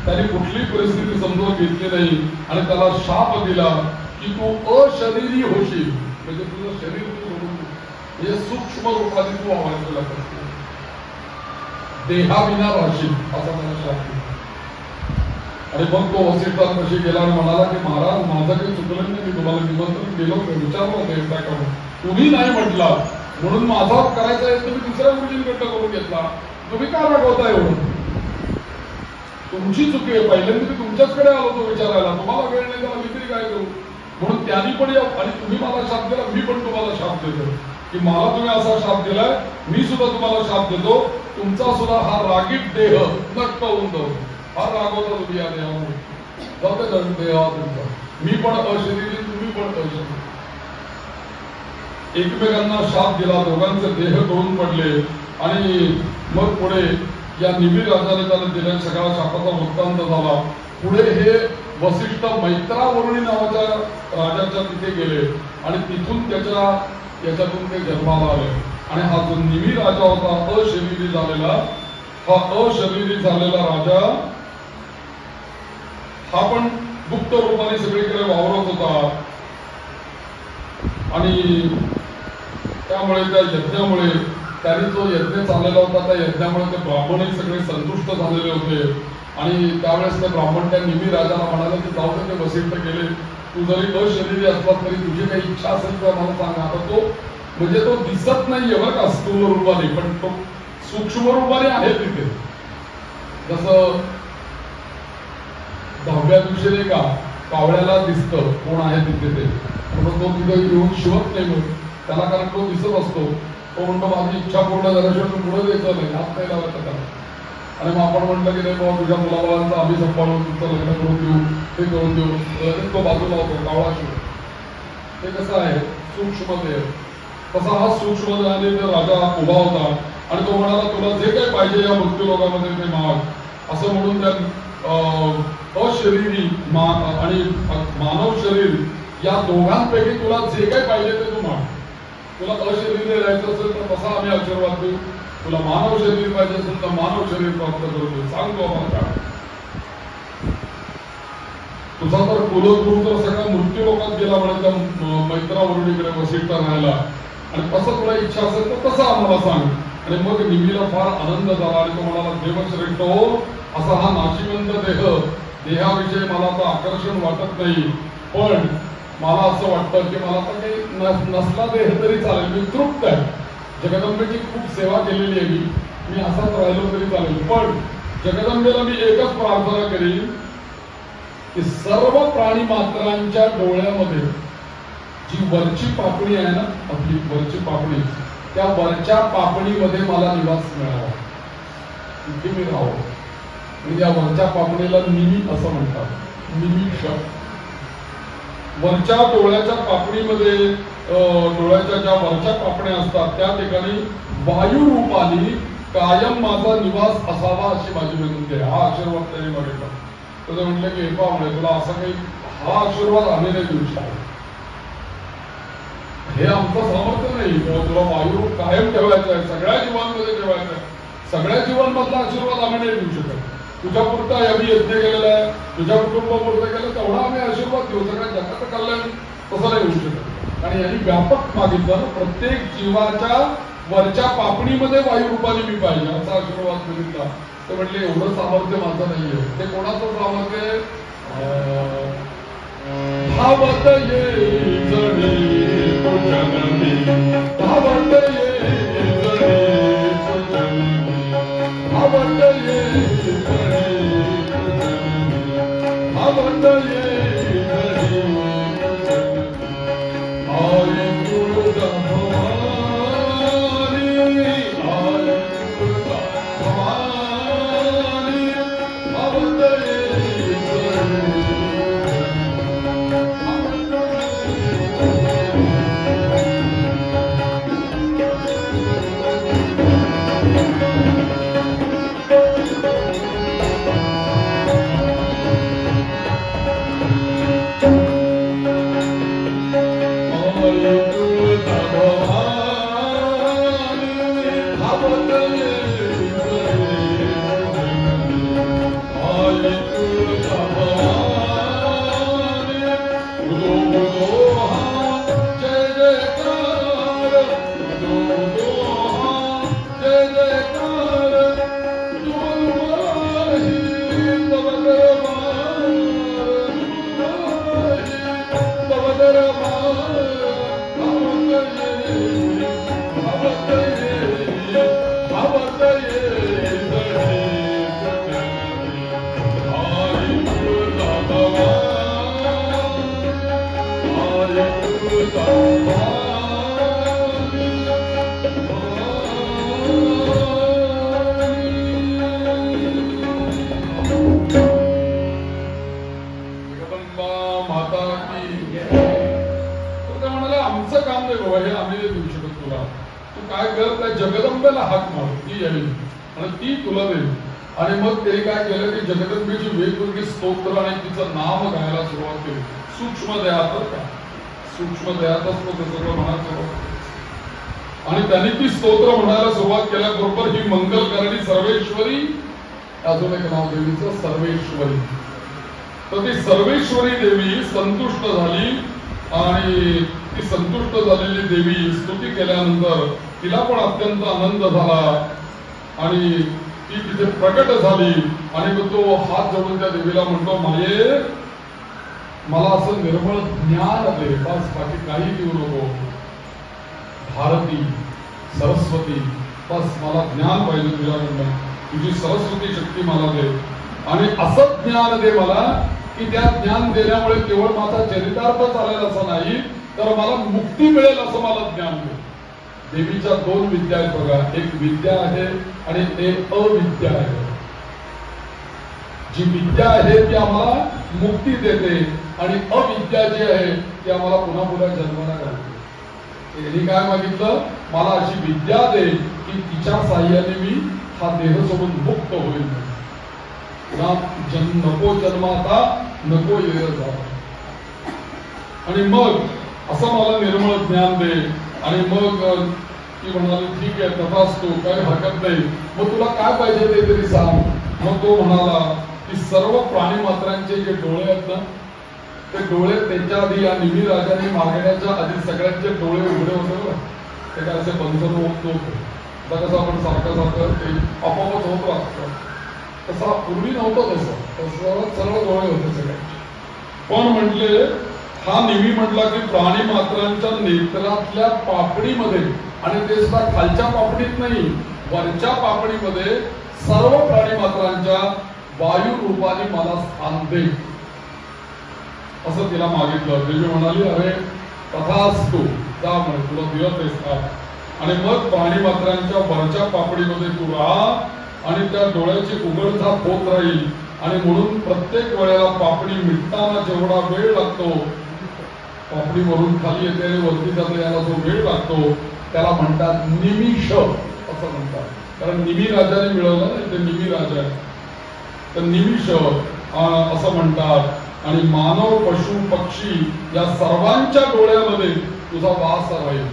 त्यांनी कुठलीही परिस्थिती समजून घेतली नाही आणि त्याला शाप दिला की तू अशरीरी होशील, म्हणजे तुझं शरीर तू सोडून हे सूक्ष्म रूपाने तू आवाज लागत देहाविना राहशील असा मला शाप दिला. आणि मग तो वसिष्ठांपाशी गेला आणि म्हणाला की महाराज माझं काही चुकलं नाही, मी तुम्हाला निमंत्रण केलं होतं, विचारलं होतं एकदा करून, तुम्ही नाही म्हटला म्हणून माझा करायचा आहे तुम्ही दुसऱ्या गुरुजींकडनं करून घेतला. तुम्ही का रागवता एवढं? तुमची चुकी आहे. पहिल्यांदा मी तुमच्याचकडे आलो तो विचारायला, तुम्हाला वेळ नाही त्याला मी तरी काय करू. म्हणून त्यांनी पण या आणि तुम्ही मला शाप दिला, मी पण तुम्हाला शाप देतो की मला तुम्ही असा शाप दिलाय, मी सुद्धा तुम्हाला शाप देतो. तुमचा सुद्धा हा रागीट देह नष्ट होऊन जाऊ फार रागवता तुम्ही या देवामुळे. जाऊ दे देवा तुमचा. मी पण अशरीरी, तुम्ही पण अशरीरी. एकमेकांना शाप दिला, दोघांचे देह गळून पडले आणि मग पुढे या निमिर राजाने त्याला दिल्या सगळ्या शापाचा वृत्तांत झाला. पुढे हे वसिष्ठ मैत्रावरुणी नावाच्या राजाच्या तिथे गेले आणि तिथून याच्यातून ते जन्माला आले. आणि हा जो निमिर राजा होता, अशरीरी झालेला, हा अशरीरी झालेला राजा हा पण गुप्त रूपाने सगळीकडे वावरत होता. आणि त्यामुळे त्या यज्ञामुळे त्यांनी जो यज्ञ चाललेला होता, त्या यज्ञामुळे ते ब्राह्मणही सगळे संतुष्ट झालेले होते. आणि त्यावेळेस ते ब्राह्मण त्या निमिर राजाला म्हणाले की जाऊ दे, ते वसिष्ठ गेले, तू जरी अशरीरी असला तरी तुझी काही इच्छा असेल तर मला सांग. आता तो म्हणजे तो दिसत नाहीये बरं का स्थूल रूपाने, पण तो सूक्ष्म रूपाने आहे तिथे. जसं 10व्या दिवशी नाही का कावळ्याला दिसतं कोण आहे तिथे ते, म्हणून तो तिथे येऊन शिवत नाही. मग त्याला कारण तो दिसत असतो. तो म्हणतो माझी इच्छा पूर्ण झाल्याशिवाय तू पुढे द्यायचं नाही, हात नाही लावायचं त्याला. आणि मग आपण म्हटलं की नाही बाबा तुझ्या मुलाबाळांचं आम्ही सांभाळून तुमचं लग्न करून देऊ, ते करून देऊ, लगेच तो बाजूला होतो कावळा शिव. ते कसं आहे सूक्ष्म देह. तसा हा सूक्ष्म देहाने राजा उभा होता आणि तो म्हणाला तुला जे काही पाहिजे या मृत्यू लोकांमध्ये ते माग, असं म्हणून त्या अशरीरी आणि मानव शरीर या दोघांपैकी तुला जे काही पाहिजे ते तू माग. तुला अशरीरी राहायचं असेल तर तसा आम्ही आशीर्वाद देऊ, तुला मानव शरीर पाहिजे असेल तर मानव शरीर प्राप्त करतो. सांगतो आम्हाला काय तुझा तर कुलगुरु तर सगळ्या मृत्यू लोकात गेला म्हणे त्या मैत्रावरुणीकडे वसिष्ठ राहायला. आणि कसं तुला इच्छा असेल तर तसं आम्हाला सांग. आणि मग निमीला फार आनंद झाला आणि तो म्हणाला देवश्रेष्ठ हो, असा हा नाशिवंत देहाविषयी मला आता आकर्षण वाटत नाही, पण मला असं वाटतं की मला तर काही नसला देह तरी चालेल, मी तृप्त आहे. जगदंबेची खूप सेवा केलेली आहे मी असाच राहिलो तरी चालेल. पण जगदंबेला मी एकच प्रार्थना करीन की सर्व प्राणी मात्रांच्या डोळ्यामध्ये जी वरची पापणी आहे ना, आपली वरची पापणी, त्या वरच्या पापणीमध्ये मला निवास मिळावा, तिथे मी राहावं. म्हणजे या वरच्या पापणीला निमी असं म्हणतात, निमिष. वरच्या डोळ्याच्या पापणीमध्ये डोळ्याच्या ज्या वरच्या पापण्या असतात त्या ठिकाणी वायू रूपाने कायम माझा निवास असावा अशी माझी विनंती आहे. हा आशीर्वाद त्यांनी मागितला. तर म्हटलं की एका म्हणे तुला असा काही हा आशीर्वाद आम्ही नाही देऊ शकतो, हे आमचं सामर्थ्य नाही. तुला वायू कायम ठेवायचा आहे, सगळ्या जीवांमध्ये ठेवायचा आहे, सगळ्या जीवांमधला आशीर्वाद आम्ही नाही देऊ शकत. तुझ्या पुरता आम्ही यज्ञ केलेला आहे, तुझ्या कुटुंबापुरतं केलं तेवढा आम्ही आशीर्वाद देऊ, सगळ्या जगाचं कल्याण तसं नाही होऊ शकत. आणि यांनी व्यापक मागितलं, प्रत्येक जीवाच्या वरच्या पापणीमध्ये वायू रूपाने मी पाहिजे असा आशीर्वाद मागितला. ते म्हटले एवढं सामर्थ्य माझं नाहीये. ते कोणाचं सामर्थ्य? धावत ये जणी तुझ्यानी, धावत ये जणी तुझ्यानी, धावत ये जणी तुझ्यानी, धावत ये जणी तुझ्यानी. आई तुळजा भवानी, आई तुळजा भवानी, धावत ये जणी. तर ते म्हणाले आमचं काम नाही बाबा, हे आम्ही नाही देऊ शकत तुला, तू काय कर त्या जगदंबेला हाक मार, ती येईल आणि ती तुला देईल. आणि मग ते काय केलं की जगदंबेची वेगवेगळी स्तोत्र आणि तिचं नाम गायला सुरुवात केली. सूक्ष्म देहात का, सूक्ष्म देहातच तो सगळं म्हणायचं. आणि त्यांनी ती स्तोत्र म्हणायला सुरुवात केल्याबरोबर ही मंगलकारणी सर्वेश्वरी, अजून एक नाव देवीचं सर्वेश्वरी, तर ती सर्वेश्वरी देवी संतुष्ट झाली. आणि ती संतुष्ट झालेली देवी स्तुती केल्यानंतर तिला पण अत्यंत आनंद झाला आणि ती तिथे प्रकट झाली. आणि मग तो हात जोडून त्या देवीला म्हणतो, माये मला असं निर्मळ ज्ञान दे, बस बाकी काही देऊ नको. भारती सरस्वती, बस मला ज्ञान पाहिजे तुझ्याकडनं, तुझी सरस्वती शक्ती मला दे. आणि असं ज्ञान दे मला की त्या ज्ञान देण्यामुळे केवळ माझा चरितार्थ चालेल असं नाही, तर मला मुक्ती मिळेल असं मला ज्ञान दे. देवीच्या दोन विद्या आहेत बघा, एक विद्या आहे आणि एक अविद्या आहे. जी विद्या आहे ती आम्हाला मुक्ती देते आणि अविद्या जी आहे ती आम्हाला पुन्हा पुन्हा जन्माला घालते. त्यांनी काय मागितलं, मला अशी विद्या दे की तिच्या साह्याने मी हा देह सोडून मुक्त होईल. नको जन्माता नको येर जा. आणि मग असं मला निर्मळ ज्ञान दे. आणि मग ती म्हणाली ठीक आहे तथास्तु, काही हरकत नाही, मग तुला काय पाहिजे ते तरी सांग. मग तो म्हणाला की सर्व प्राणी मात्रांचे जे डोळे आहेत ना, ते डोळे त्यांच्या आधी या निमी राजाने मागण्याच्या आधी सगळ्यांचे डोळे उघडे होते. ते काय असे बंद होत नव्हते. आता कसं आपण सारखं ते आपोआपच होत असतं, तसा पूर्वी नव्हतं. तसं सरळ डोळे होते सगळ्यांचे. पण म्हटले हा निमी म्हटला की प्राणी मात्रांच्या नेत्रातल्या पापडीमध्ये, आणि ते सुद्धा खालच्या पापडीत नाही, वरच्या पापडीमध्ये सर्व प्राणी मात्रांच्या वायू रूपाने मला स्थान दे, असं तिला मागितलं. देवी म्हणाली अरे तथास्तु, जा म्हणे, तुला दिलं ते स्थान. आणि मग प्राणी मात्रांच्या वरच्या पापडीमध्ये तू राहा आणि त्या डोळ्याची उघडझाप होत राहील. आणि म्हणून प्रत्येक वेळेला पापडी मिटताना जेवढा वेळ लागतो, पापडी वरून खाली येते आणि वरती जाते, याला जो वेळ लागतो त्याला म्हणतात निमिष असं म्हणतात. कारण निमी राजाने मिळवलं ना, ते निमी राजा आहे, तर निमिष असं म्हणतात. आणि मानव पशु पक्षी या सर्वांच्या डोळ्यामध्ये तुझा वास राहील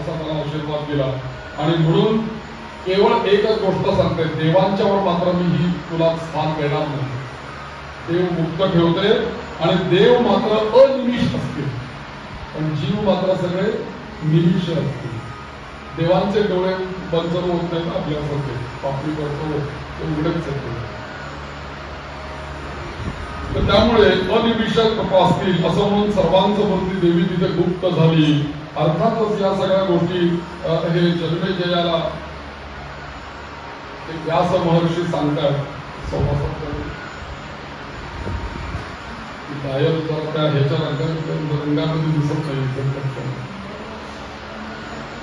असा मला आशीर्वाद दिला. आणि म्हणून केवळ एकच गोष्ट सांगते, देवांच्यावर मात्र मी ही तुला स्थान देणार नाही. देव मुक्त ठेवते आणि देव मात्र अनिमिष असते, पण जीव मात्र सगळे निमिष असते. देवांचे डोळे बंद होत नाहीत आपल्यासारखे, पापडी करतो ते उघडेच असते. तर त्यामुळे अनिमिषक तपासतील असं म्हणून सर्वांचं वरती देवी तिथे गुप्त झाली. अर्थातच या सगळ्या गोष्टी हे जन्मेजयाला व्यास महर्षी सांगतात. गायब जरा त्या ह्याच्या रंगामध्ये दिसत नाही.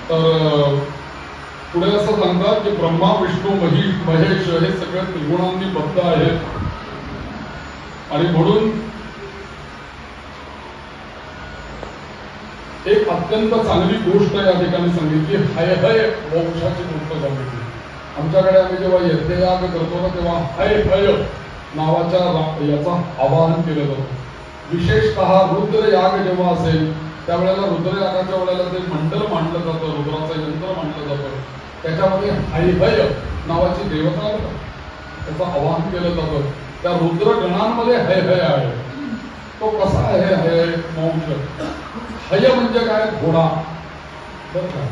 तर पुढे असं सांगतात की ब्रह्मा विष्णू महेश हे सगळे त्रिगुणांनी बद्ध आहेत. आणि म्हणून एक अत्यंत चांगली गोष्ट या ठिकाणी सांगितली, हय हय मोक्षाची गोष्ट सांगितली. आमच्याकडे आम्ही जेव्हा यज्ञयाग करतो ना, तेव्हा हय हय नावाच्या याचा आवाहन केलं जातं. विशेषतः रुद्रयाग जेव्हा असेल त्यावेळेला रुद्रयागाच्या वेळेला ते मंडल मांडलं जातं, रुद्राचं यंत्र मांडलं जातं. त्याच्यामध्ये हय हय नावाची देवता त्याचं आवाहन केलं जातं. त्या रुद्र गणांमध्ये हय हय आहे. तो कसा आहे हय मोक्ष? हय म्हणजे काय? घोडा. बरं का?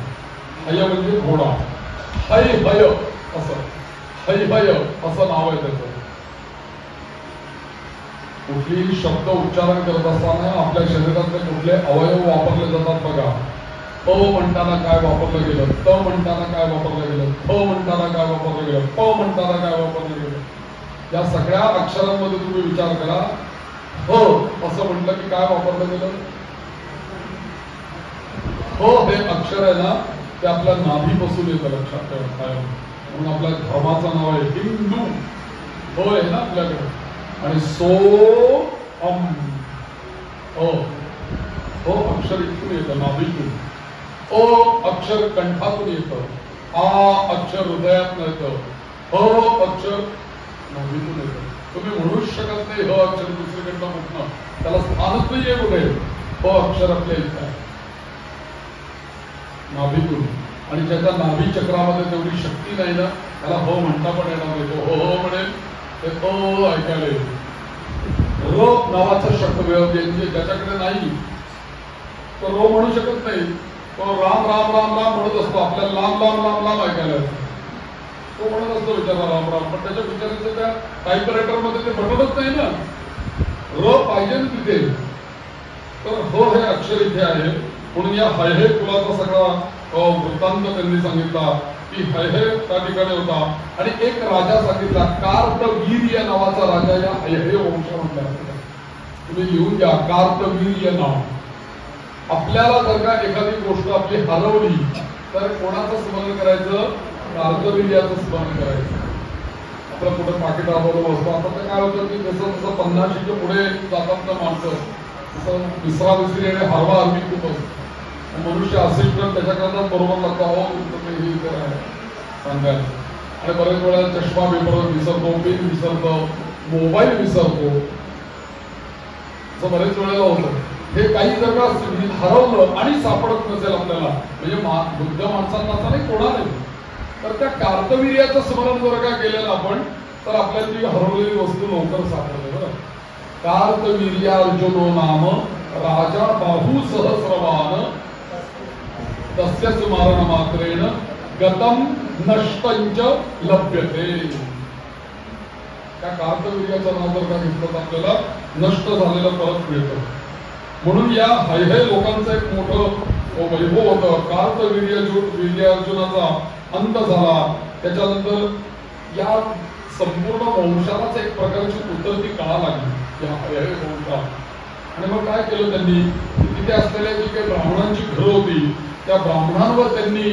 हय म्हणजे घोडा. हय हय असं, हय हय असं नाव आहे त्याचं. कुठलीही शब्द उच्चारण करत असताना आपल्या शरीरातले कुठले अवयव वापरले जातात बघा. अ म्हणताना काय वापरलं गेलं, त म्हणताना काय वापरलं गेलं, थ म्हणताना काय वापरलं गेलं, प म्हणताना काय वापरलं गेलं. या सगळ्या अक्षरांमध्ये तुम्ही विचार करा. ह असं म्हटलं की काय वापरलं गेलं? ह हे अक्षर आहे ना, ते आपल्या नाभीपासून येतं, लक्षात ठेवा. म्हणून आपल्या धर्माचं नाव आहे हिंदू. ह आहे ना आपल्याकडे. आणि सो अम हो अक्षर इथून येतं नाभीतून, ओ अक्षर कंठातून येतं, आ अक्षर हृदयात येतं, ह अक्षर नाभीतून येतं. तुम्ही म्हणूच शकत नाही ह अक्षर दुसरीकडनं कुठनं, त्याला स्थानच नाहीये कुठे. हो अक्षर आपल्या इथं आहे नाभीतून, आणि ज्याच्या नाभी चक्रामध्ये तेवढी शक्ती नाही ना त्याला हो म्हणता पण येणार नाही. तो हो म्हणेल ते तो ऐकायला येईल. रो नावाचा शब्द म्हणजे ज्याच्याकडे नाही तो रो म्हणू शकत नाही. तो राम राम राम राम म्हणत असतो, आपल्याला लांब लांब लांब लांब ऐकायला येतो. तो म्हणत असतो विचारा राम राम, पण त्याच्या विचाराचं त्या टाईपरायटर मध्ये ते बटवत नाही ना. र पाहिजे ना तिथे. तर हो हे अक्षर इथे आहे. म्हणून या हैहे कुलाचा सगळा वृत्तांत त्यांनी सांगितला की हैहे त्या ठिकाणी होता. आणि एक राजा सांगितला, कार्तवीर्य या नावाचा राजा या हैहे वंशामधला. तुम्ही लिहून घ्या, कार्तवीर्य नाव. आपल्याला जर का एखादी गोष्ट आपली हरवली तर कोणाचं स्मरण करायचं? कार्तवीर्याचं स्मरण करायचं. आपलं कुठं पाकिट हरवलं असतं. आता तर काय होतं की जसं जसं 50च्या पुढे जातात ना माणसं, तसं विसरा विसरी आणि हरवा हरवी खूप असतं. मनुष्य असेल तर त्याच्याकरता बरोबर लागतो, अहो तुमचं हे इतर आहे सांगायला. आणि बरेच वेळा चष्मा पेपर विसरतो, पेन विसरतो, मोबाईल विसरतो, असं बरेच वेळेला होतं. हे काही जर का हरवलं आणि सापडत नसेल आपल्याला, म्हणजे बुद्ध माणसांना असं नाही कोणालाही, तर त्या कार्तवीर्याचं स्मरण जर का केलं आपण तर आपल्याला ती हरवलेली वस्तू लवकर सापडते. बरं, कार्तवीर्यार्जुनो नाम राजा बाहू सहस्रवान तस्य स्मरण मात्रेण गतम नष्टंच लभ्यते. त्या कार्तवीर्याचं नाव जर का घेतलं तर आपल्याला नष्ट झालेलं परत मिळतं. म्हणून या हैहे लोकांचं एक मोठं वैभव होतं. कार्तवीर्यार्जुनाचा अंत झाला. त्याच्यानंतर या संपूर्ण वंशालाच एक प्रकारची उतरती काळा लागली या हैहे वंशात. आणि मग काय केलं त्यांनी? तिथे असलेल्या जी काही ब्राह्मणांची घरं होती त्या ब्राह्मणांवर त्यांनी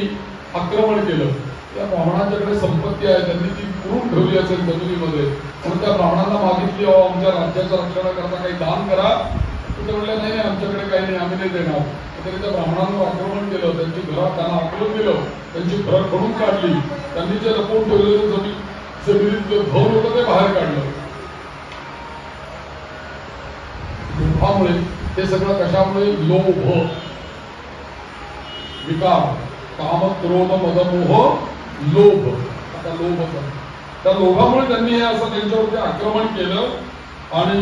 आक्रमण केलं. त्या ब्राह्मणांच्याकडे संपत्ती आहे, त्यांनी ती पुरून ठेवली असेल जमिनीमध्ये. म्हणून त्या ब्राह्मणांना मागितली, आमच्या राज्याच्या रक्षणाकरता काही दान करा. ते म्हणले नाही नाही आमच्याकडे काही नाही, आम्ही नाही देणार. तरी त्या ब्राह्मणांवर आक्रमण केलं, त्यांची घरात त्यांना आक्रमण दिलं, त्यांची घरं खणून काढली, त्यांनी जे लपवून ठेवलेलं जमिनीतलं धन होतं ते बाहेर काढलं. लोभामुळे हे सगळं कशामुळे? लोभ, विकार, काम, क्रोध, मद, मोह, लोभ. आता लोभ, त्या लोभामुळे त्यांनी हे असं त्यांच्यावरती आक्रमण केलं. आणि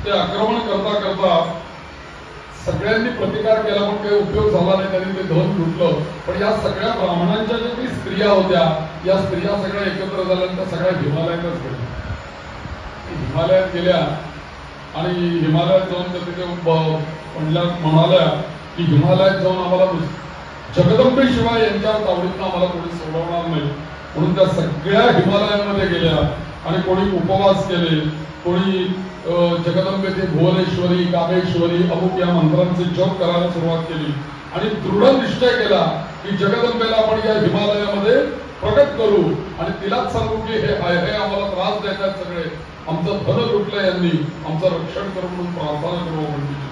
ते आक्रमण करता करता सगळ्यांनी प्रतिकार केला पण काही उपयोग झाला नाही. त्यांनी ते धन लुटलं. पण या सगळ्या ब्राह्मणांच्या ज्या काही स्त्रिया होत्या या स्त्रिया सगळ्या एकत्र झाल्या, त्या सगळ्या हिमालयातच गेल्या. हिमालयात गेल्या आणि हिमालयात जाऊन त्या तिथे म्हणाल्या की हिमालयात जाऊन आम्हाला जगदंबेशिवाय यांच्या तावडीतनं आम्हाला कोणी सोडवणार नाही. म्हणून त्या सगळ्या हिमालयामध्ये गेल्या आणि कोणी उपवास केले, कोणी जगदंबेचे भुवनेश्वरी, कामेश्वरी, अमुक या मंत्रांचे जप करायला सुरुवात केली. आणि दृढ निश्चय केला की जगदंबेला आपण या हिमालयामध्ये प्रकट करू आणि तिलाच सांगू की हे आम्हाला त्रास देतात सगळे, आमचं धन लुटलं यांनी, आमचं रक्षण करू म्हणून प्रार्थना करू म्हणजे.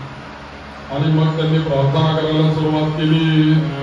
आणि मग त्यांनी प्रार्थना करायला सुरुवात केली.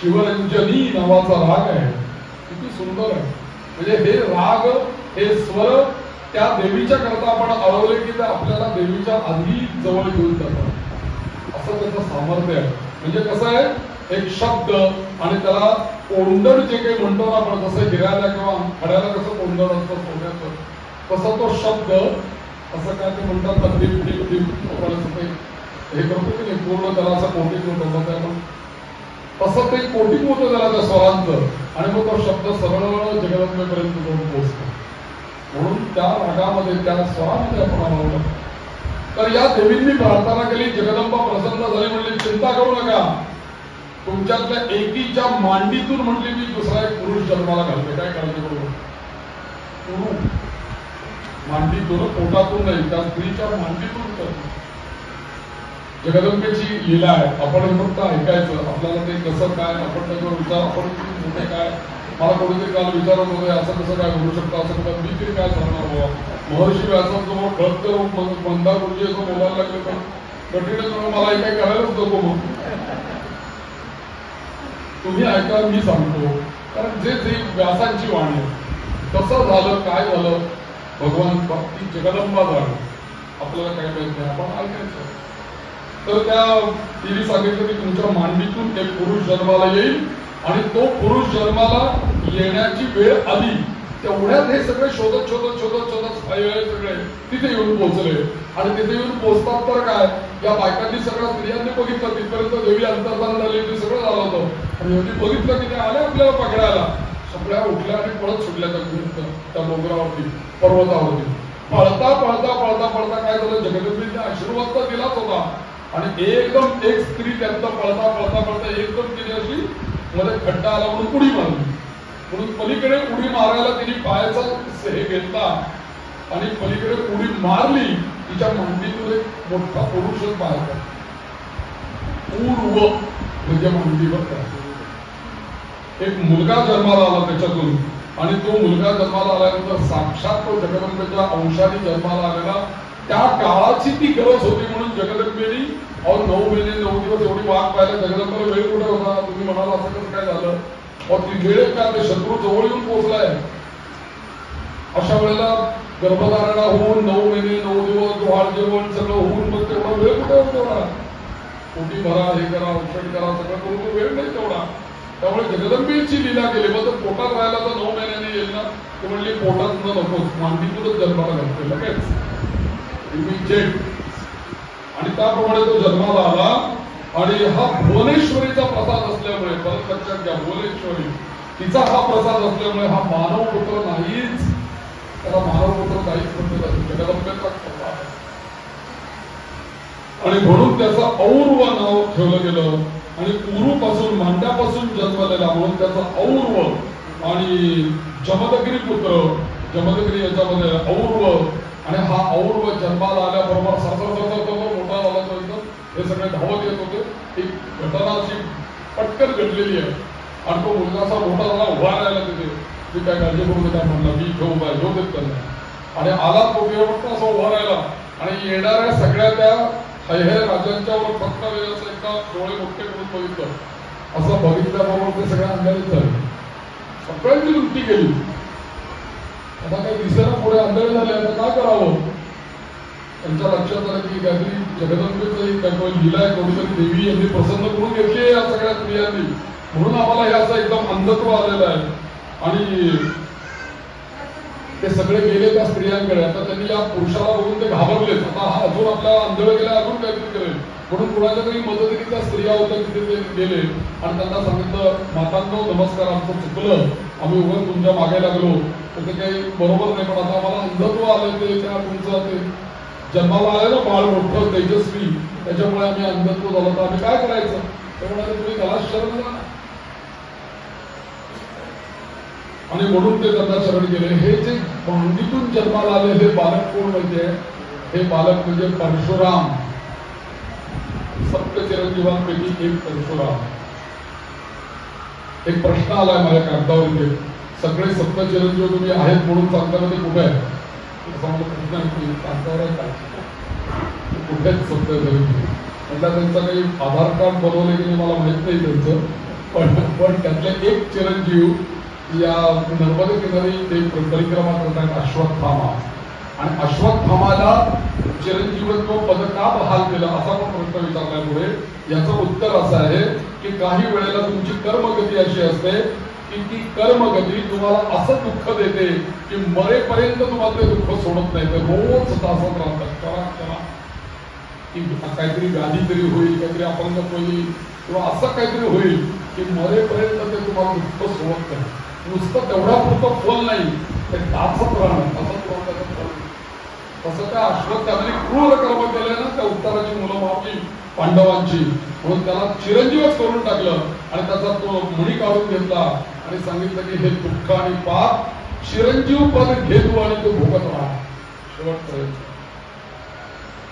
शिवरंजनी नावाचा राग आहे, किती सुंदर आहे. म्हणजे हे राग, हे स्वर त्या देवीच्या करता आपण अळवले की ते आपल्याला देवीच्या आधी जवळ घेऊन जातात, असं त्याचं सामर्थ्य आहे. म्हणजे कसं आहे, एक शब्द आणि त्याला कोंडण जे काही म्हणतो ना आपण, जसं हिऱ्याला किंवा खड्याला कसं कोंडण असतं सोन्याचं, तसं तो शब्द असं काय ते म्हणतात ना, टिप टिप टिप हे करतो की नाही, पूर्ण त्याला असं कोटिंग होतं आपण, तसं ते कोटिंग होतं त्याला त्या स्वरांचं, आणि मग तो शब्द सरळ जगदंबेपर्यंत जाऊन पोहोचतो. म्हणून त्या रागामध्ये, त्या स्वरामध्ये आपण आलो. तर या देवींनी प्रार्थना केली, जगदंबा प्रसन्न झाली, म्हणली चिंता करू नका, तुमच्यातल्या एकीच्या मांडीतून म्हटली मी दुसरा एक पुरुष जन्माला घालते. काय काळजी करू, मांडीतून, पोटातून नाही, त्या स्त्रीच्या मांडीतून करतो. जगदंबेची लीला आहे, आपण हे फक्त ऐकायचं. आपल्याला ते कसं काय, आपण त्याच्यावर विचार, आपण कुठे काय, मला कोणीतरी काल विचारत होते असं कसं काय होऊ शकतं, असं कसं मी तरी काय सांगणार बाबा. महर्षी व्यासांसमोर कळत तर मंदार गुरुजी असं बोलायला लागले तर कठीणच, मला हे काही करायलाच नको. मग तुम्ही ऐका, मी सांगतो. कारण जे जे व्यासांची वाणी कसं झालं, काय झालं, भगवान भक्ती जगदंबा झालं, आपल्याला काय माहिती, आपण ऐकायचं. तर त्या तिने सांगितलं की तुमच्या मांडीतून एक पुरुष जन्माला येईल, आणि तो पुरुष जन्माला येण्याची वेळ आली तेवढ्यात हे सगळे शोधत शोधत शोधत शोधत सगळे तिथे येऊन पोहोचले. आणि तिथे येऊन पोहोचतात तर काय, या बायकांनी सगळ्या स्त्रियांनी बघितलं, तिथपर्यंत देवी अंतर्धान झाली, ते सगळं झालं होतं. आणि यांनी बघितलं की ते आले आपल्याला पकडायला, सगळ्या उठल्या आणि पळत सुटल्या त्या डोंगरावरती, पर्वतावरती. पळता पळता पळता पळता काय झालं, जगदंबेने आशीर्वाद तर दिलाच होता, आणि एकदम एक स्त्री त्यांना पळता पळता पळता एकदम तिने अशी मध्ये खड्डा आला म्हणून उडी मारली. म्हणून पलीकडे उडी मारायला तिने पायाचा हे घेतला आणि पलीकडे उडी मारली, तिच्या मांडीतून एक मोठा पुरुषच बाहेर. पूर्व म्हणजे मांडी बघा, एक मुलगा जन्माला आला त्याच्यातून, आणि तो मुलगा जन्माला आल्यानंतर साक्षात तो जगदंबेच्या अंशाने जन्माला आलेला, त्या काळाची ती गरज होती म्हणून जगदंबेनी 9 महिने 9 दिवस एवढी वाट पाहिला. जगदंबेला वेळ कुठे होता तुम्ही म्हणाला, असं कसं काय झालं? ती वेळ का ते शत्रू जवळ येऊन पोहोचलाय. अशा वेळेला गर्भधारणा होऊन 9 महिने 9 दिवस डोहाळ जेवण सगळं होऊन मग तेवढा वेळ कुठे होतो? पोटी भरा, हे करा, औषध करा, सगळं करून वेळ नाही तेवढा. त्यामुळे जगदंबेची लीला केली. मग तर पोटात राहायला तर 9 महिन्याने येईल ना, ते म्हणले पोटात न नकोच, मांडीतूनच जन्माला घालतोय लगेच इमिजिएट. आणि त्याप्रमाणे तो जन्माला आला. आणि हा भुवनेश्वरीचा प्रसाद असल्यामुळे, परत लक्षात घ्या, भुवनेश्वरी तिचा हा प्रसाद असल्यामुळे हा मानव पुत्र नाहीच, त्याला मानव पुत्र नाहीच म्हणते, जगदंबेचा प्रसाद. आणि म्हणून त्याचं और्व नाव ठेवलं गेलं. आणि उरूपासून, मांड्यापासून जन्मलेला म्हणून त्याचं और्व. आणि जमदग्नी पुत्र, जमदग्नी याच्यामध्ये और्व. आणि हा और्व जन्माला आल्याबरोबर सरसर मोठा झाला तो एकदम. हे सगळे धावत येत होते. एक घटना अशी पटकन घडलेली आहे. आणि तो मुलगा असा मोठा झाला, उभा राहिला तिथे. मी काय काळजी करून काय म्हणला, मी घेऊ काय घेऊ देत त्यांना. आणि आला तो फक्त असा उभा राहिला. आणि येणाऱ्या सगळ्या त्या हैहय राजांच्यावर फक्त वेळेचं एका डोळे मोठे करून बघितलं. असं बघितल्याबरोबर ते सगळ्या अंधारीत झाले. सगळ्यांची लुटी गेली. आता काही दिसेना, पुढे आंधळे झाले. आता काय करावं? त्यांच्या लक्षात आलं की काहीतरी जगदंबेचं काही लीला आहे, कोणीतरी देवी यांनी प्रसन्न करून घेतली आहे या सगळ्या स्त्रियांनी, म्हणून आम्हाला हे असं एकदम अंधत्व आलेलं आहे. आणि ते सगळे गेले त्या स्त्रियांकडे. आता त्यांनी या पुरुषाला बघून ते घाबरलेच. आता हा अजून आपल्याला आंधळ गेला, अजून काहीतरी करेल, म्हणून कुणाच्या तरी मदतीच्या स्त्रिया होत्या तिथे ते गेले. आणि त्यांना सांगितलं, मातांनो नमस्कार, आमचं चुकलं, आम्ही उगाच तुमच्या मागे लागलो, तर ते काही बरोबर नाही, पण आता आम्हाला अंधत्व आलं, ते त्या तुमचं ते जन्माला आलं ना बाळ मोठं तेजस्वी, त्याच्यामुळे आम्ही अंधत्व झालं, तर आम्ही काय करायचं? ते म्हणाले, तुम्ही त्याला शरण जा. आणि म्हणून ते त्यांना शरण गेले. हे जे मांडीतून जन्माला आले हे बालक कोण म्हणजे? हे बालक म्हणजे परशुराम, सप्त चिरंजीवांपैकी एक परशुराम. एक प्रश्न आलाय माझ्या कागदावर इथे, सगळे सप्त चिरंजीव तुम्ही आहेत म्हणून सांगताना ते कुठे आहे? असा मला प्रश्न आहे की कागदावर आहे का? कुठेच सप्त चिरंजीव म्हटलं, त्यांचं काही आधार कार्ड बनवले की मला माहित नाही त्यांचं, पण त्यातले एक चिरंजीव या नर्मदे किनारी ते परिक्रमा करतात, अश्वत्थामा. आणि अश्वत्थामाला चिरंजीवत्व पद का बहाल केलं असा पण प्रश्न विचारलाय पुढे. याचं उत्तर असं आहे की काही वेळेला तुमची कर्मगती अशी असते की ती कर्मगती तुम्हाला असं दुःख देते की मरेपर्यंत तुम्हाला ते दुःख सोडत नाही, ते रोज तासत राहतात. करा की काहीतरी व्याधी तरी होईल, काहीतरी अपंग होईल, किंवा असं काहीतरी होईल की मरेपर्यंत ते तुम्हाला दुःख सोडत नाही. नुसतं तेवढा पुरतं फल नाही, ते तासत राहणं, तसं त्या अश्वत्थामाने क्रूर कर्म केलंय ना, त्या उत्तराची मुलं मावली पांडवांची, म्हणून त्याला चिरंजीवच करून टाकलं. आणि त्याचा तो मणी काढून घेतला आणि सांगितलं की हे दुःख आणि पाप चिरंजीव पद घेतो आणि तो भोगत राहा शेवटपर्यंत.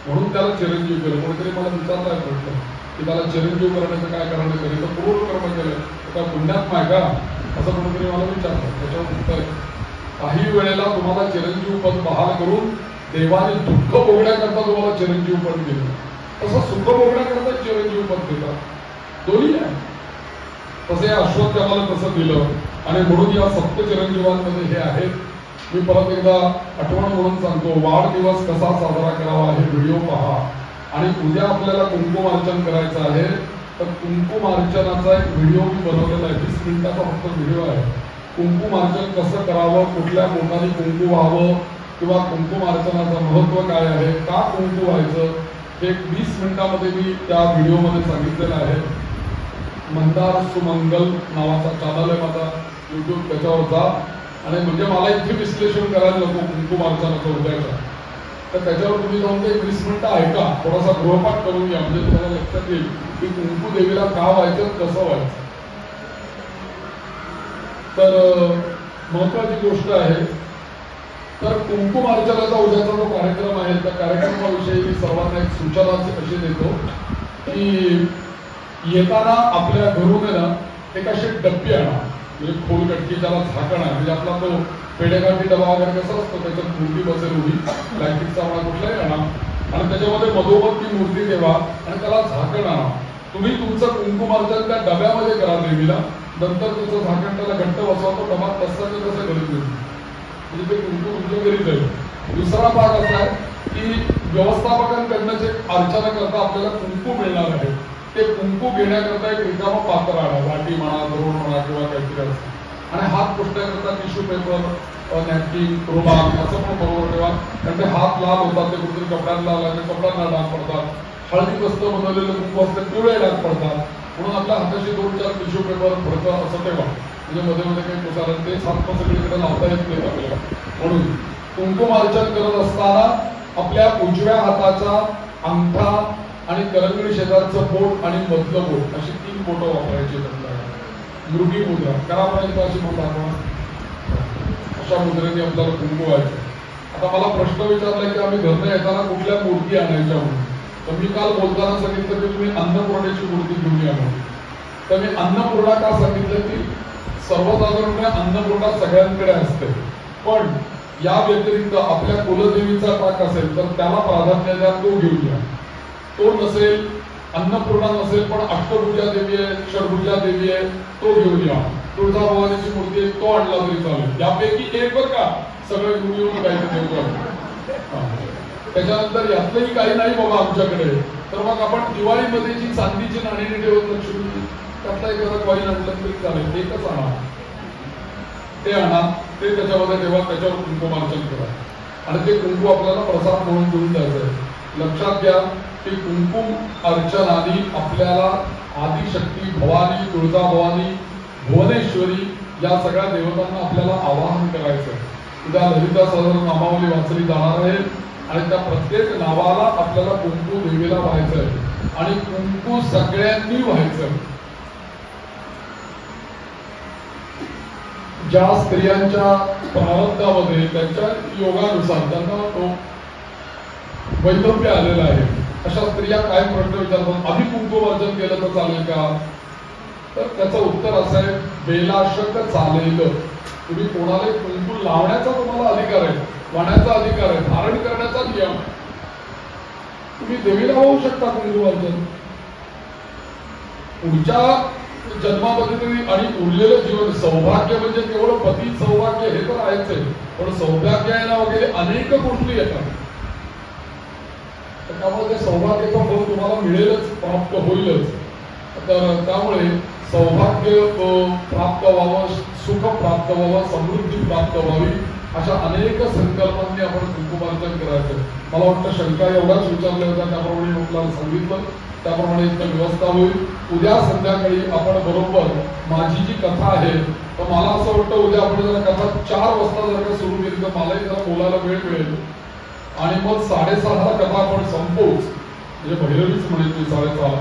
म्हणून त्याला चिरंजीव केलं. कोणीतरी मला विचारलाय प्रश्न की त्याला चिरंजीव करण्याचं काय कारण केलं, तर क्रूर कर्म केलं, त्या पुण्यात्मा आहे का, असं कोणीतरी मला विचारलं. त्याच्यावर उत्तर, काही वेळेला तुम्हाला चिरंजीव पद बहाल करून देवाने दुःख भोगण्याकरता तुम्हाला चिरंजीव पद दिलं, तसं सुख भोगण्याकरता चिरंजीव पद देतात, दोन्ही आहे. तसे अश्वत्थामाला तसं दिलं. आणि म्हणून या सप्त चिरंजीवांमध्ये हे आहेत. मी परत एकदा आठवण म्हणून सांगतो, वाढदिवस कसा साजरा करावा हे व्हिडिओ पहा. आणि उद्या आपल्याला कुंकुमार्चन करायचं आहे, तर कुंकुमार्चनाचा एक व्हिडिओ मी बनवलेला आहे, 20 मिनिटाचा फक्त व्हिडिओ आहे. कुंकुमार्चन कसं करावं, कुठल्या बोटाने कुंकू व्हावं, किंवा कुंकुमार्चनाचं महत्व काय आहे, का कुंकू व्हायचं, हे 20 मिनिटामध्ये मी त्या व्हिडिओमध्ये सांगितलेलं आहे. मंदार सुमंगल नावाचा चॅनल आहे माझा YouTube, त्याच्यावर जा. आणि म्हणजे मला इथे विश्लेषण करायला नको कुंकुमार्चनाचं उद्याचं, तर त्याच्यावर तुम्ही जाऊन ते 20 मिनिटं ऐका, थोडासा गृहपाठ करून घ्या, म्हणजे तुम्हाला लक्षात येईल की कुंकू देवीला का व्हायचं, कसं व्हायचं. तर महत्वाची गोष्ट आहे. तर कुंकुमार्चनाचा उद्याचा जो कार्यक्रम आहे, त्या कार्यक्रमाविषयी मी सर्वांना एक सूचना अशी देतो की येताना आपल्या घरून आहे ना एक असे डब्बे आणा, म्हणजे खोल गटकी ज्याला झाकण आहे, म्हणजे आपला तो पेडेगाठी डबा वगैरे कसा असतो त्याच्यात मूर्ती बसेल उभी, प्लॅस्टिकचा म्हणा कुठलाही आणा आणि त्याच्यामध्ये मधोमध ती मूर्ती ठेवा आणि त्याला झाकण आणा. तुम्ही तुमचं कुंकुमार्चन त्या डब्यामध्ये करा देवीला, नंतर त्याचं झाकण त्याला घट्ट बसवा, तो डबा तसं घरी येईल, म्हणजे ते कुंकू तुमच्या घरी जाईल. दुसरा भाग असा आहे की व्यवस्थापकांकडनं जे अर्चना करता आपल्याला कुंकू मिळणार आहे, ते कुंकू घेण्याकरता एक रिकामा पात्र आणा, वाटी म्हणा, द्रोण म्हणा किंवा काहीतरी असं, आणि हात पुसण्याकरता टिश्यू पेपर, नॅपकिन, रुमाल असं पण बरोबर ठेवा, कारण ते हात लाल होतात, ते कुठेतरी कपड्यांना लावले कपड्यांना डाग पडतात, हळदी वस्त्र बनवलेलं कुंकू असते पिवळे डाग पडतात, म्हणून आपल्या हाताशी 2-4 टिश्यू पेपर फडकं असं ठेवा, म्हणजे मध्ये मध्ये काही पुसायला ते सात सगळीकडे लावता येत नाही आपल्याला. म्हणून कुंकुमार्चन करत असताना आपल्या उजव्या हाताचा अंगठा आणि करंगळी शेजारचं बोट आणि मधलं बोट अशी 3 बोटं वापरायची. मृगी मुद्रा करा पाहिजे अशी बोट आपण अशा मुद्रेने आपल्याला कुंकू व्हायचं. आता मला प्रश्न विचारला की आम्ही घरनं येताना कुठल्या मूर्ती आणायच्या म्हणून, तर मी काल बोलताना सांगितलं की तुम्ही अन्नपूर्णेची मूर्ती घेऊन या म्हणून. तर मी अन्नपूर्णा का सांगितलं की सर्वसाधारणपणे अन्नपूर्णा सगळ्यांकडे असते, पण या व्यतिरिक्त आपल्या कुलदेवीचा टाक असेल तर त्याला प्राधान्य द्या, तो घेऊन या. तो नसेल, अन्नपूर्णा नसेल पण अष्टभुजा देवी आहे, षडभुजा देवी आहे, तो घेऊन या. तुळजाभवानीची मूर्ती आहे, तो आणला तरी चालेल. यापैकी एक बरं का, सगळं घेऊन येऊन काहीतरी देऊ. त्याच्यानंतर यातलंही काही नाही बाबा आमच्याकडे, तर मग आपण दिवाळीमध्ये जी चांदीची नाणी ठेवत लक्ष्मी त्यातला एखादा कॉईन आणलं तरी चालेल, एकच आणा, ते आणा, ते त्याच्यामध्ये ठेवा, त्याच्यावर कुंकुमार्चन करा आणि ते कुंकू आपल्याला प्रसाद म्हणून देऊन द्यायचं आहे. लक्षात घ्या की कुंकुम अर्चनादी आपल्याला आदिशक्ती भवानी, तुळजाभवानी, भुवनेश्वरी या सगळ्या देवतांना आपल्याला आवाहन करायचं. उद्या ललिता सहस्र नामावली वाचली जाणार आहे आणि त्या प्रत्येक नावाला आपल्याला कुंकू देवीला व्हायचं आहे आणि कुंकू सगळ्यांनी व्हायचं. ज्या स्त्रियांच्या प्रारब्धामध्ये त्यांच्या योगानुसार त्यांना तो वैधव्य आलेलं आहे, अशा स्त्रिया काय प्रश्न विचारतात, आम्ही कुंकुमार्चन केलं तर चालेल का? तर त्याचं उत्तर असं आहे, बेलाशक चालेल. तुम्ही कोणाला कुंकू लावण्याचा तुम्हाला अधिकार आहे, वाहण्याचा अधिकार आहे, धारण करण्याचा नियम. तुम्ही देवीला होऊ शकता कुंकुमार्चन पुढच्या जन्मामध्ये तरी, आणि उरलेलं जीवन सौभाग्य म्हणजे केवळ पती सौभाग्य हे तर आहेच आहे, पण सौभाग्याला वगैरे अनेक गोष्टी येतात. त्यामुळे ते सौभाग्याचं फळ तुम्हाला मिळेलच, प्राप्त होईलच. तर त्यामुळे सौभाग्य प्राप्त व्हावं, सुख प्राप्त व्हावं, समृद्धी प्राप्त व्हावी, अशा अनेक संकल्पांनी आपण कुंकुमार्चन करायचं. मला वाटतं शंका एवढाच विचारल्या होत्या, त्याप्रमाणे आपल्याला सांगितलं, त्याप्रमाणे इथं व्यवस्था होईल. उद्या संध्याकाळी आपण बरोबर माझी जी कथा आहे, तर मला असं वाटतं उद्या आपण जरा कथा 4 वाजता जर का सुरू केली तर मलाही जरा बोलायला वेळ मिळेल आणि मग 6:30ला कथा आपण संपवूच, म्हणजे भैरवीच म्हणायची 6:30ला,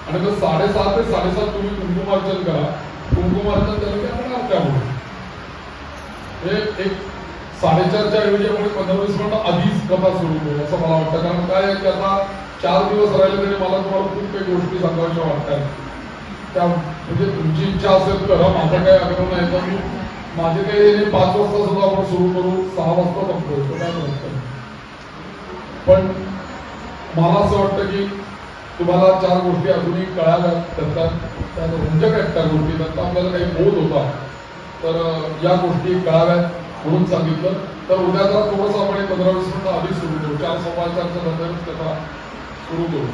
आणि मग 6:30 ते 7:30 तुम्ही कुंकुमार्चन करा. कुंकुमार्चन झालं की आपण आरत्या म्हणू. हे एक 4:30च्या ऐवजी आपण 15-20 मिनिटं आधीच कथा सुरू करू असं मला वाटतं. कारण काय आहे की आता 4 दिवस राहिले तरी मला तुम्हाला खूप काही गोष्टी सांगायच्या वाटतात. त्या म्हणजे तुमची इच्छा असेल तर माझं काही आग्रह नाही, तर मी माझे काही 5 वाजता सुद्धा आपण सुरू करू, 6 वाजता संपतो, काय म्हणतं. पण मला असं वाटतं की तुम्हाला 4 गोष्टी अजूनही कळाव्यात, त्या रंजक आहेत त्या गोष्टी, त्याचा आपल्याला काही बोध होता, तर या गोष्टी कळाव्यात म्हणून सांगितलं. तर उद्या जरा थोडंसं आपण 15-20 मिनिटं आधी सुरू करू, 4:15च्या नंतरच त्याचा सुरू करू,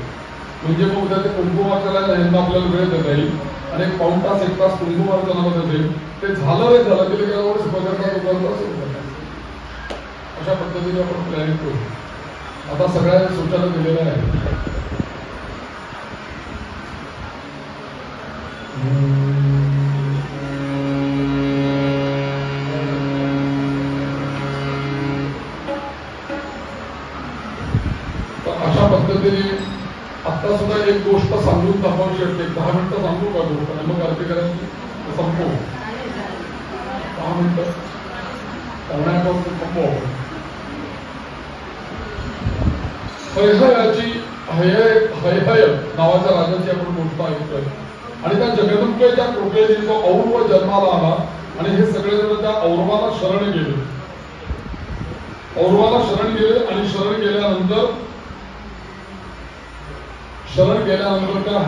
म्हणजे मग उद्या ते कुंकुमार्चनाला यांना आपल्याला वेळ देता येईल आणि 1 पाऊण तास 1 तास कुंकुमार्चनामध्ये जाईल. ते झालं रे झालं की अशा पद्धतीने आपण प्लॅनिंग करू. आता सगळ्या सूचना दिलेल्या आहेत. अशा पद्धतीने आता सुद्धा एक गोष्ट सांगून दाखवू शकते. 10 मिनिटं सांगू का गोष्ट आणि मग आरती करायची संपवू. 10 मिनिटं संपवू. हरिहराची हयहय नावाच्या राजाची आपण गोष्ट ऐकतोय आणि त्या जगदंबेच्या कृपेने तो औरव जन्माला आला आणि हे सगळे जण त्या औरवाला शरण गेले. औरवाला शरण गेले आणि शरण गेल्यानंतर त्या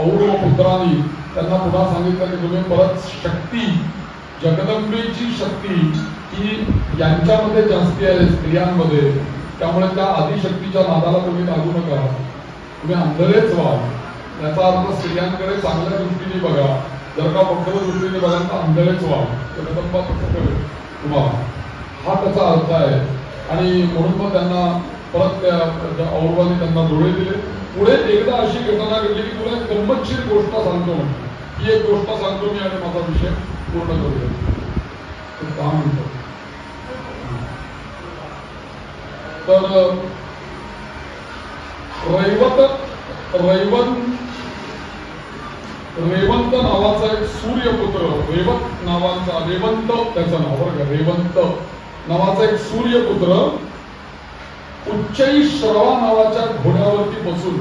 औरव पुत्रांनी त्यांना पुन्हा सांगितलं की तुम्ही परत शक्ती, जगदंबेची शक्ती ही यांच्यामध्ये जास्ती आहे स्त्रियांमध्ये, त्यामुळे त्या आदिशक्तीच्या नादाला तुम्ही लागू नका, तुम्ही अंधळेच व्हा. याचा अर्थ स्त्रियांकडे चांगल्या दृष्टीने बघा, जर का पक्ष दृष्टीने बघा तर अंधळेच व्हा. जगदंबा कसं कळेल तुम्हाला, हा त्याचा अर्थ आहे. आणि म्हणून मग त्यांना परत त्या औरवाने त्यांना डोळे दिले. पुढे एकदा अशी घटना घडली की तुला एक गंमतशीर गोष्ट सांगतो, ही एक गोष्ट सांगतो मी आणि माझा विषय पूर्ण करूया. काय म्हणतो तर रेवंत नावाचा एक सूर्यपुत्र, रेवंत त्याचं नाव बरं का, रेवंत नावाचा एक सूर्यपुत्र उच्चैश्रवा नावाच्या घोड्यावरती बसून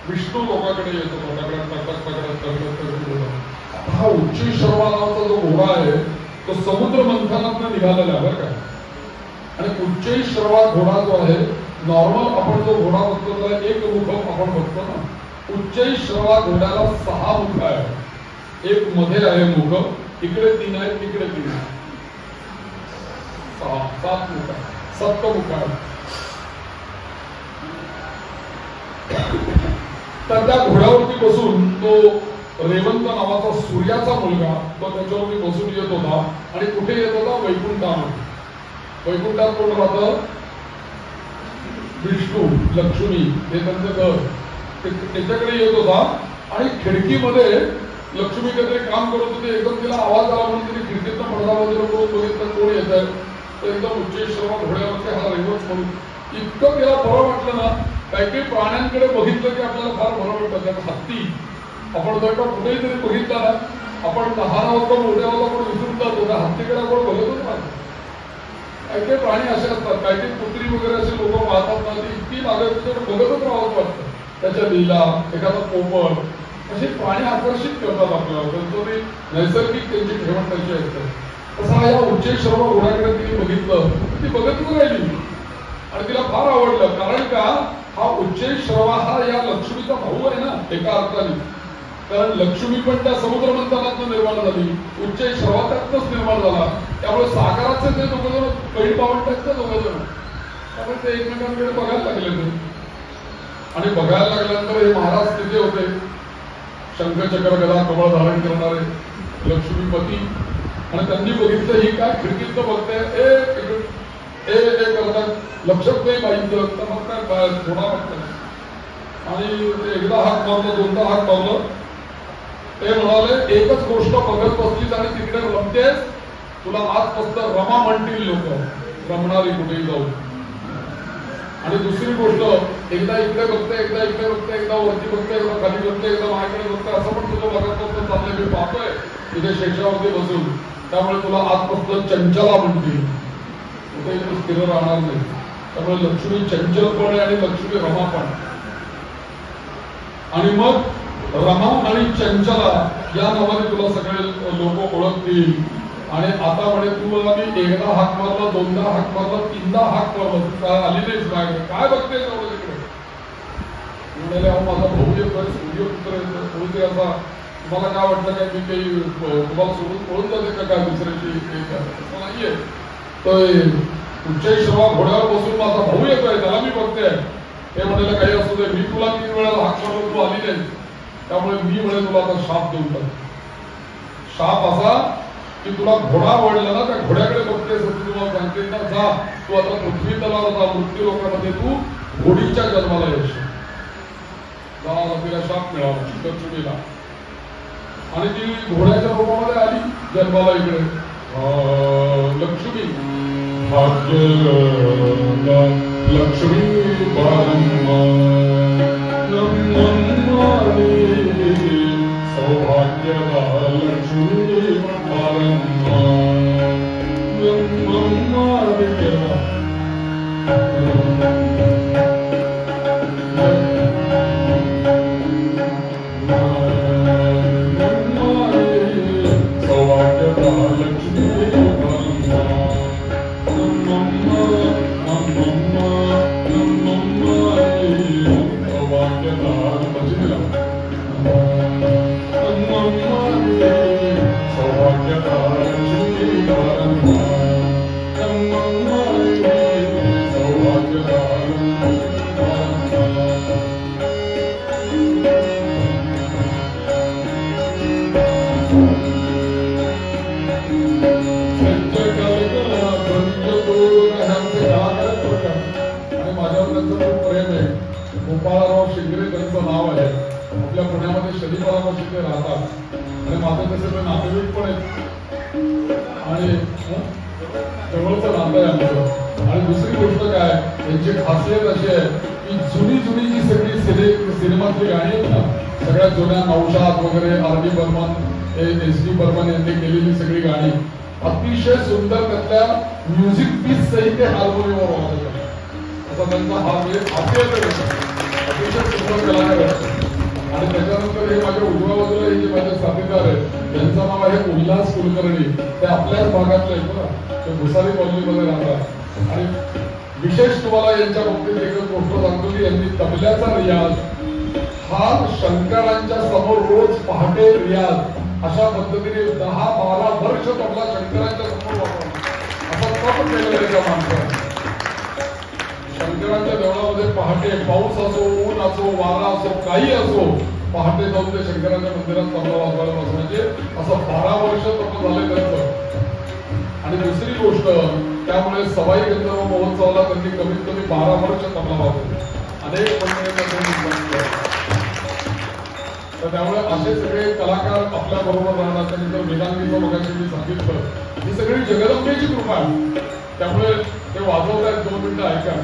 विष्णू लोकांकडे येतो. हा उच्चैश्रवा नावाचा जो घोडा आहे तो समुद्र मंथनातून निघालेला आहे बरं का. आणि उच्चैश्रवा घोडा जो आहे, नॉर्मल आपण जो घोडा बघतो त्याला एक मुख आपण बघतो ना, उच्चैश्रवा घोड्याला 6 मुख आहे. एक मध्ये आहे मुख, इकडे 3 आहे, तिकडे 3 आहे, 7 मुख आहे, 7 मुख आहे. तर त्या घोड्यावरती बसून तो रेवंत नावाचा सूर्याचा मुलगा तो त्याच्यावरती बसून येत होता. आणि कुठे येत होता? वैकुंठामध्ये. वैकुंठात कोण राहतं? विष्णू, लक्ष्मी, हे त्यांचं घर, त्याच्याकडे येत होता. आणि खिडकीमध्ये लक्ष्मी काहीतरी काम करत होते. एकदम तिला आवाज आला म्हणून तिने खिडकीतनं पडदा वगैरे करून बघितलं कोण येत आहे. तर एकदम उच्चैश्रवा घोड्यावरती हा रेवंत म्हणून इतकं तिला बरं वाटलं ना. काही काही प्राण्यांकडे बघितलं की आपल्याला फार बरं वाटतं. त्यात हत्ती आपण जर का कुठेही तरी बघितला ना, आपण लहान होतो मोठ्या होतो आपण विसरून जातो, त्या हत्तीकडे आपण बघतच नाही. काही काही प्राणी असे असतात, काही काही कुत्री वगैरे असे लोक पाहतात ना, ती इतकी मागे बघतच राहावं वाटतं. त्याच्या लीला, एखादा पोपट, असे प्राणी आकर्षित करतात आपल्याला. त्यांचं ते नैसर्गिक त्यांची ठेवण त्यांची असते. तसा या उच्चैश्रवा घोड्याकडे तिने बघितलं, ती बघतच राहिली आणि तिला फार आवडलं. कारण का, हा उच्चैश्रवा हा या लक्ष्मीचा भाऊ आहे ना एका अर्थाने. कारण लक्ष्मी पण त्या समुद्र मंथनातून निर्माण झाली, उच्चैश्रवा त्यातच निर्माण झाला. त्यामुळे सागराचे ते दोघं बहीण भावंडांचे दोघं, त्यामुळे ते एकमेकांकडे बघायला लागले ते. आणि बघायला लागल्यानंतर हे महाराज तिथे होते, शंखचक्र गदा कमळ धारण करणारे लक्ष्मीपती. आणि त्यांनी बघितलं ही काय खिडकीत बघते, ए करतात, लक्षात नाही बाईंचं, तर मग काय थोडा वाटतं. आणि एकदा हात मारलं, दोनदा हात मारलं. ते म्हणाले एकच गोष्ट बघत बसलीस आणि तिकडे रमतेस, तुला आजपासून रमा म्हणतील लोक, रमणारी कुठेही जाऊ. आणि दुसरी गोष्ट, एकदा इकडे बघते, एकदा इकडे बघते, एकदा वरती बघते, एकदा खाली बघते, एकदा माझ्याकडे बघते, असं पण तुझं बघत बघत चाललंय. मी पाहतोय तिथे शेषावरती बसून, त्यामुळे तुला आजपासून चंचला म्हणतील, कुठेही तू स्थिर राहणार नाही. त्यामुळे लक्ष्मी चंचल पण आहे आणि लक्ष्मी रमा पण. आणि मग रमा आणि चंचला या नावाने तुला सगळे लोक ओळखतील. आणि आता म्हणे तू मला मी एकदा हाक मारला, दोनदा हाक मारला, 3दा हाक मारला, तू काय आली नाहीस माझ्याकडे, काय बघते तिकडे. म्हणाले अहो माझा भाऊ येतोय, सूर्यपुत्र येतोय, कोणीतरी असा तुम्हाला काय वाटलं काय मी काही तुम्हाला सोडून पळून जाते का काय दुसऱ्याची नाहीये. तर उच्चैश्रवा घोड्यावर बसून माझा भाऊ येतोय, त्याला मी बघते. हे म्हणाले काही असू दे, मी तुला 3 वेळा हाक मारलो, तू आली नाही, त्यामुळे मी म्हणे तुला आता शाप देऊन टाक. शाप असा की तुला घोडा आवडला ना, त्या घोड्याकडे बघतेस, तुम्हाला सांगते ना, जा तू आता पृथ्वी तलावर जा, मृत्यू लोकांमध्ये तू घोडीच्या जन्माला येशील. तिला शाप मिळाला लक्ष्मीला. आणि ती घोड्याच्या रूपामध्ये आली जन्माला इकडे. लक्ष्मी भाग्य लक्ष्मी सौभाग्य लक्ष्मी त्यांचं खूप प्रेम आहे. गोपाळराव शिंगरे त्यांचं नाव आहे. आपल्या पुण्यामध्ये शनिवारापासून ते राहतात आणि माझं तसं ते नातेवाईक पण आहेत आणि जवळचं नातं आहे आमचं. आणि दुसरी गोष्ट काय, यांची खासियत अशी आहे की जुनी जुनी जी सगळी सिनेमातली गाणी आहेत ना, सगळ्यात जुन्या नौशाद वगैरे, R.D. बर्मन, S.D. बर्मन यांनी केलेली सगळी गाणी अतिशय सुंदर, त्यातल्या म्युझिक पीस सहित ते हार्मोनियमवर वाजवतात. असा त्यांचा हा म्हणजे अतिशय सुंदर कलाकार आहे. आणि त्याच्यानंतर हे माझ्या उजव्या बाजूला हे जे माझे साथीदार आहेत, यांचं नाव आहे उल्हास कुलकर्णी. ते आपल्याच भागातले आहेत बघा, ते भुसारी कॉलनीमध्ये राहतात. आणि विशेष तुम्हाला यांच्या बाबतीत एक गोष्ट सांगतो की यांनी तबल्याचा रियाज हा शंकरांच्या समोर रोज पहाटे रियाज अशा पद्धतीने 10-12 वर्ष तबला शंकरांच्या समोर वापरला. असा तप केलेला आहे त्या माणसाने. शंकरांच्या देवळामध्ये पहाटे पाऊस असो, ऊन असो, वारा असो, काही असो, पहाटे जाऊन ते शंकरांच्या मंदिरात तबला वाजवायला बसं, म्हणजे असं 12 वर्ष तप झाले त्यांचं. आणि दुसरी गोष्ट, त्यामुळे सवाई गंधर्व महोत्सवाला त्यांनी कमीत कमी 12 वर्ष तबला वाजवले. अनेक मंडळी. तर त्यामुळे असे सगळे कलाकार आपल्या बरोबर राहणार. त्यानंतर वेदांगीचं मगाशी मी सांगितलं, ही सगळी जगदंबेची कृपा आहे. त्यामुळे ते वाजवत आहेत. 2 मिनिटं ऐका.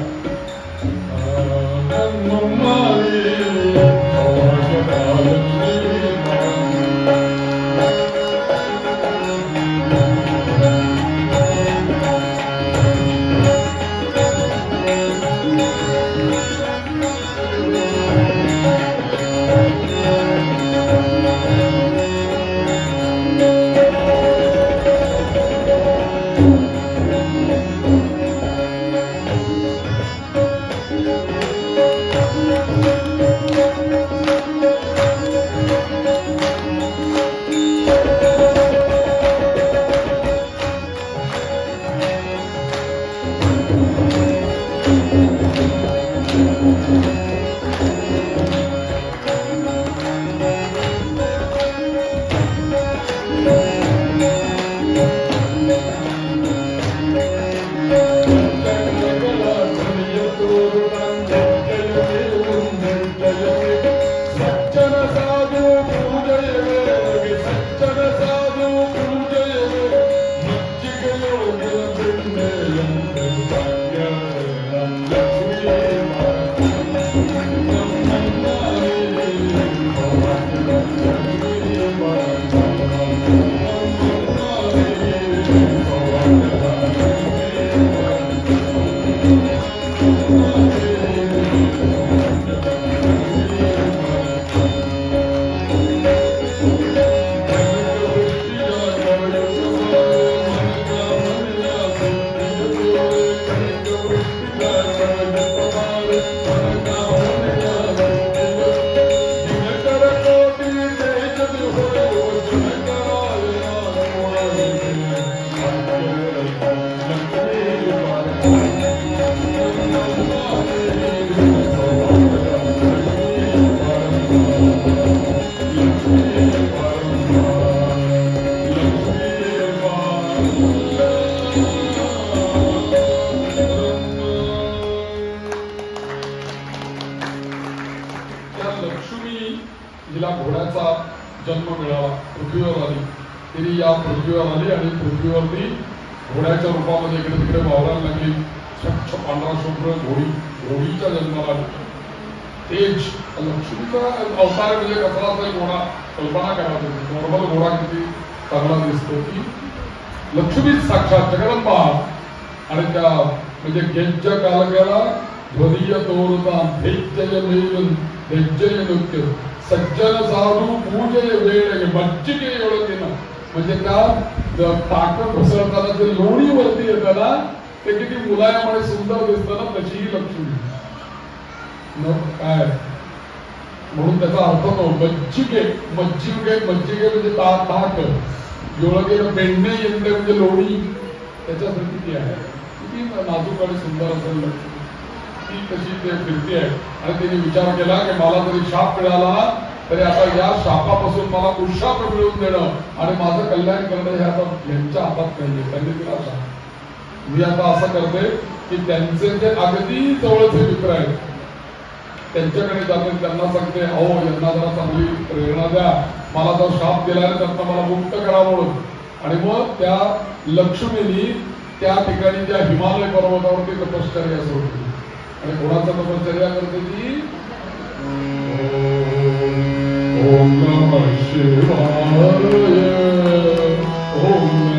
हिला घोड्याचा जन्म मिळाला, पृथ्वीवर आली. तिने या पृथ्वीवर आली आणि पृथ्वीवरती घोड्याच्या रूपामध्ये इकडे तिकडे वावरायला लागली. स्वच्छ पांढरा शुभ्र घोडीच्या जन्माला तेज. लक्ष्मीचा अवतार म्हणजे कसला असेल घोडा, कल्पना करा तुम्ही. नॉर्मल घोडा किती चांगला दिसतो, की लक्ष्मीच साक्षात जगदंबा. आणि त्या म्हणजे गेज्य कालगेला ध्वनीय तोरुता भेज्जय मेलून भेज्जय नृत्य सज्जन साधू पूजय वेळ मज्जिके ओळखीन. म्हणजे त्या ताकद घसरताना जे लोणीवरती येतं ना, ते किती मुलायम आणि सुंदर दिसतं ना, तशी ही लक्ष्मी. काय म्हणून त्याचा अर्थ तो मज्जिके. मज्जिके म्हणजे ताक. योळकेनं बेंडणे येते म्हणजे लोणी. त्याच्यासाठी ती आहे. किती नाजूक आणि सुंदर असेल लक्ष्मी. ती तशी ते फिरती आहे. आणि तिने विचार केला की मला जरी शाप मिळाला तरी आता या शापापासून मला उशाप मिळवून देणं आणि माझं कल्याण करणं हे आता यांच्या हातात नाहीये. त्यांनी तिला मी आता असं करते की त्यांचे जे अगदी जवळचे मित्र आहेत त्यांच्याकडे जाते, त्यांना सांगते अहो यांना जरा चांगली प्रेरणा द्या, मला जो शाप दिलाय त्यांना मला मुक्त करा म्हणून. आणि मग त्या लक्ष्मीनी त्या ठिकाणी त्या हिमालय पर्वतावरती तपश्चर्या सोडली. आणि कोणाचा तपश्चर्या करते ती? ओम नमः शिवाय, ओम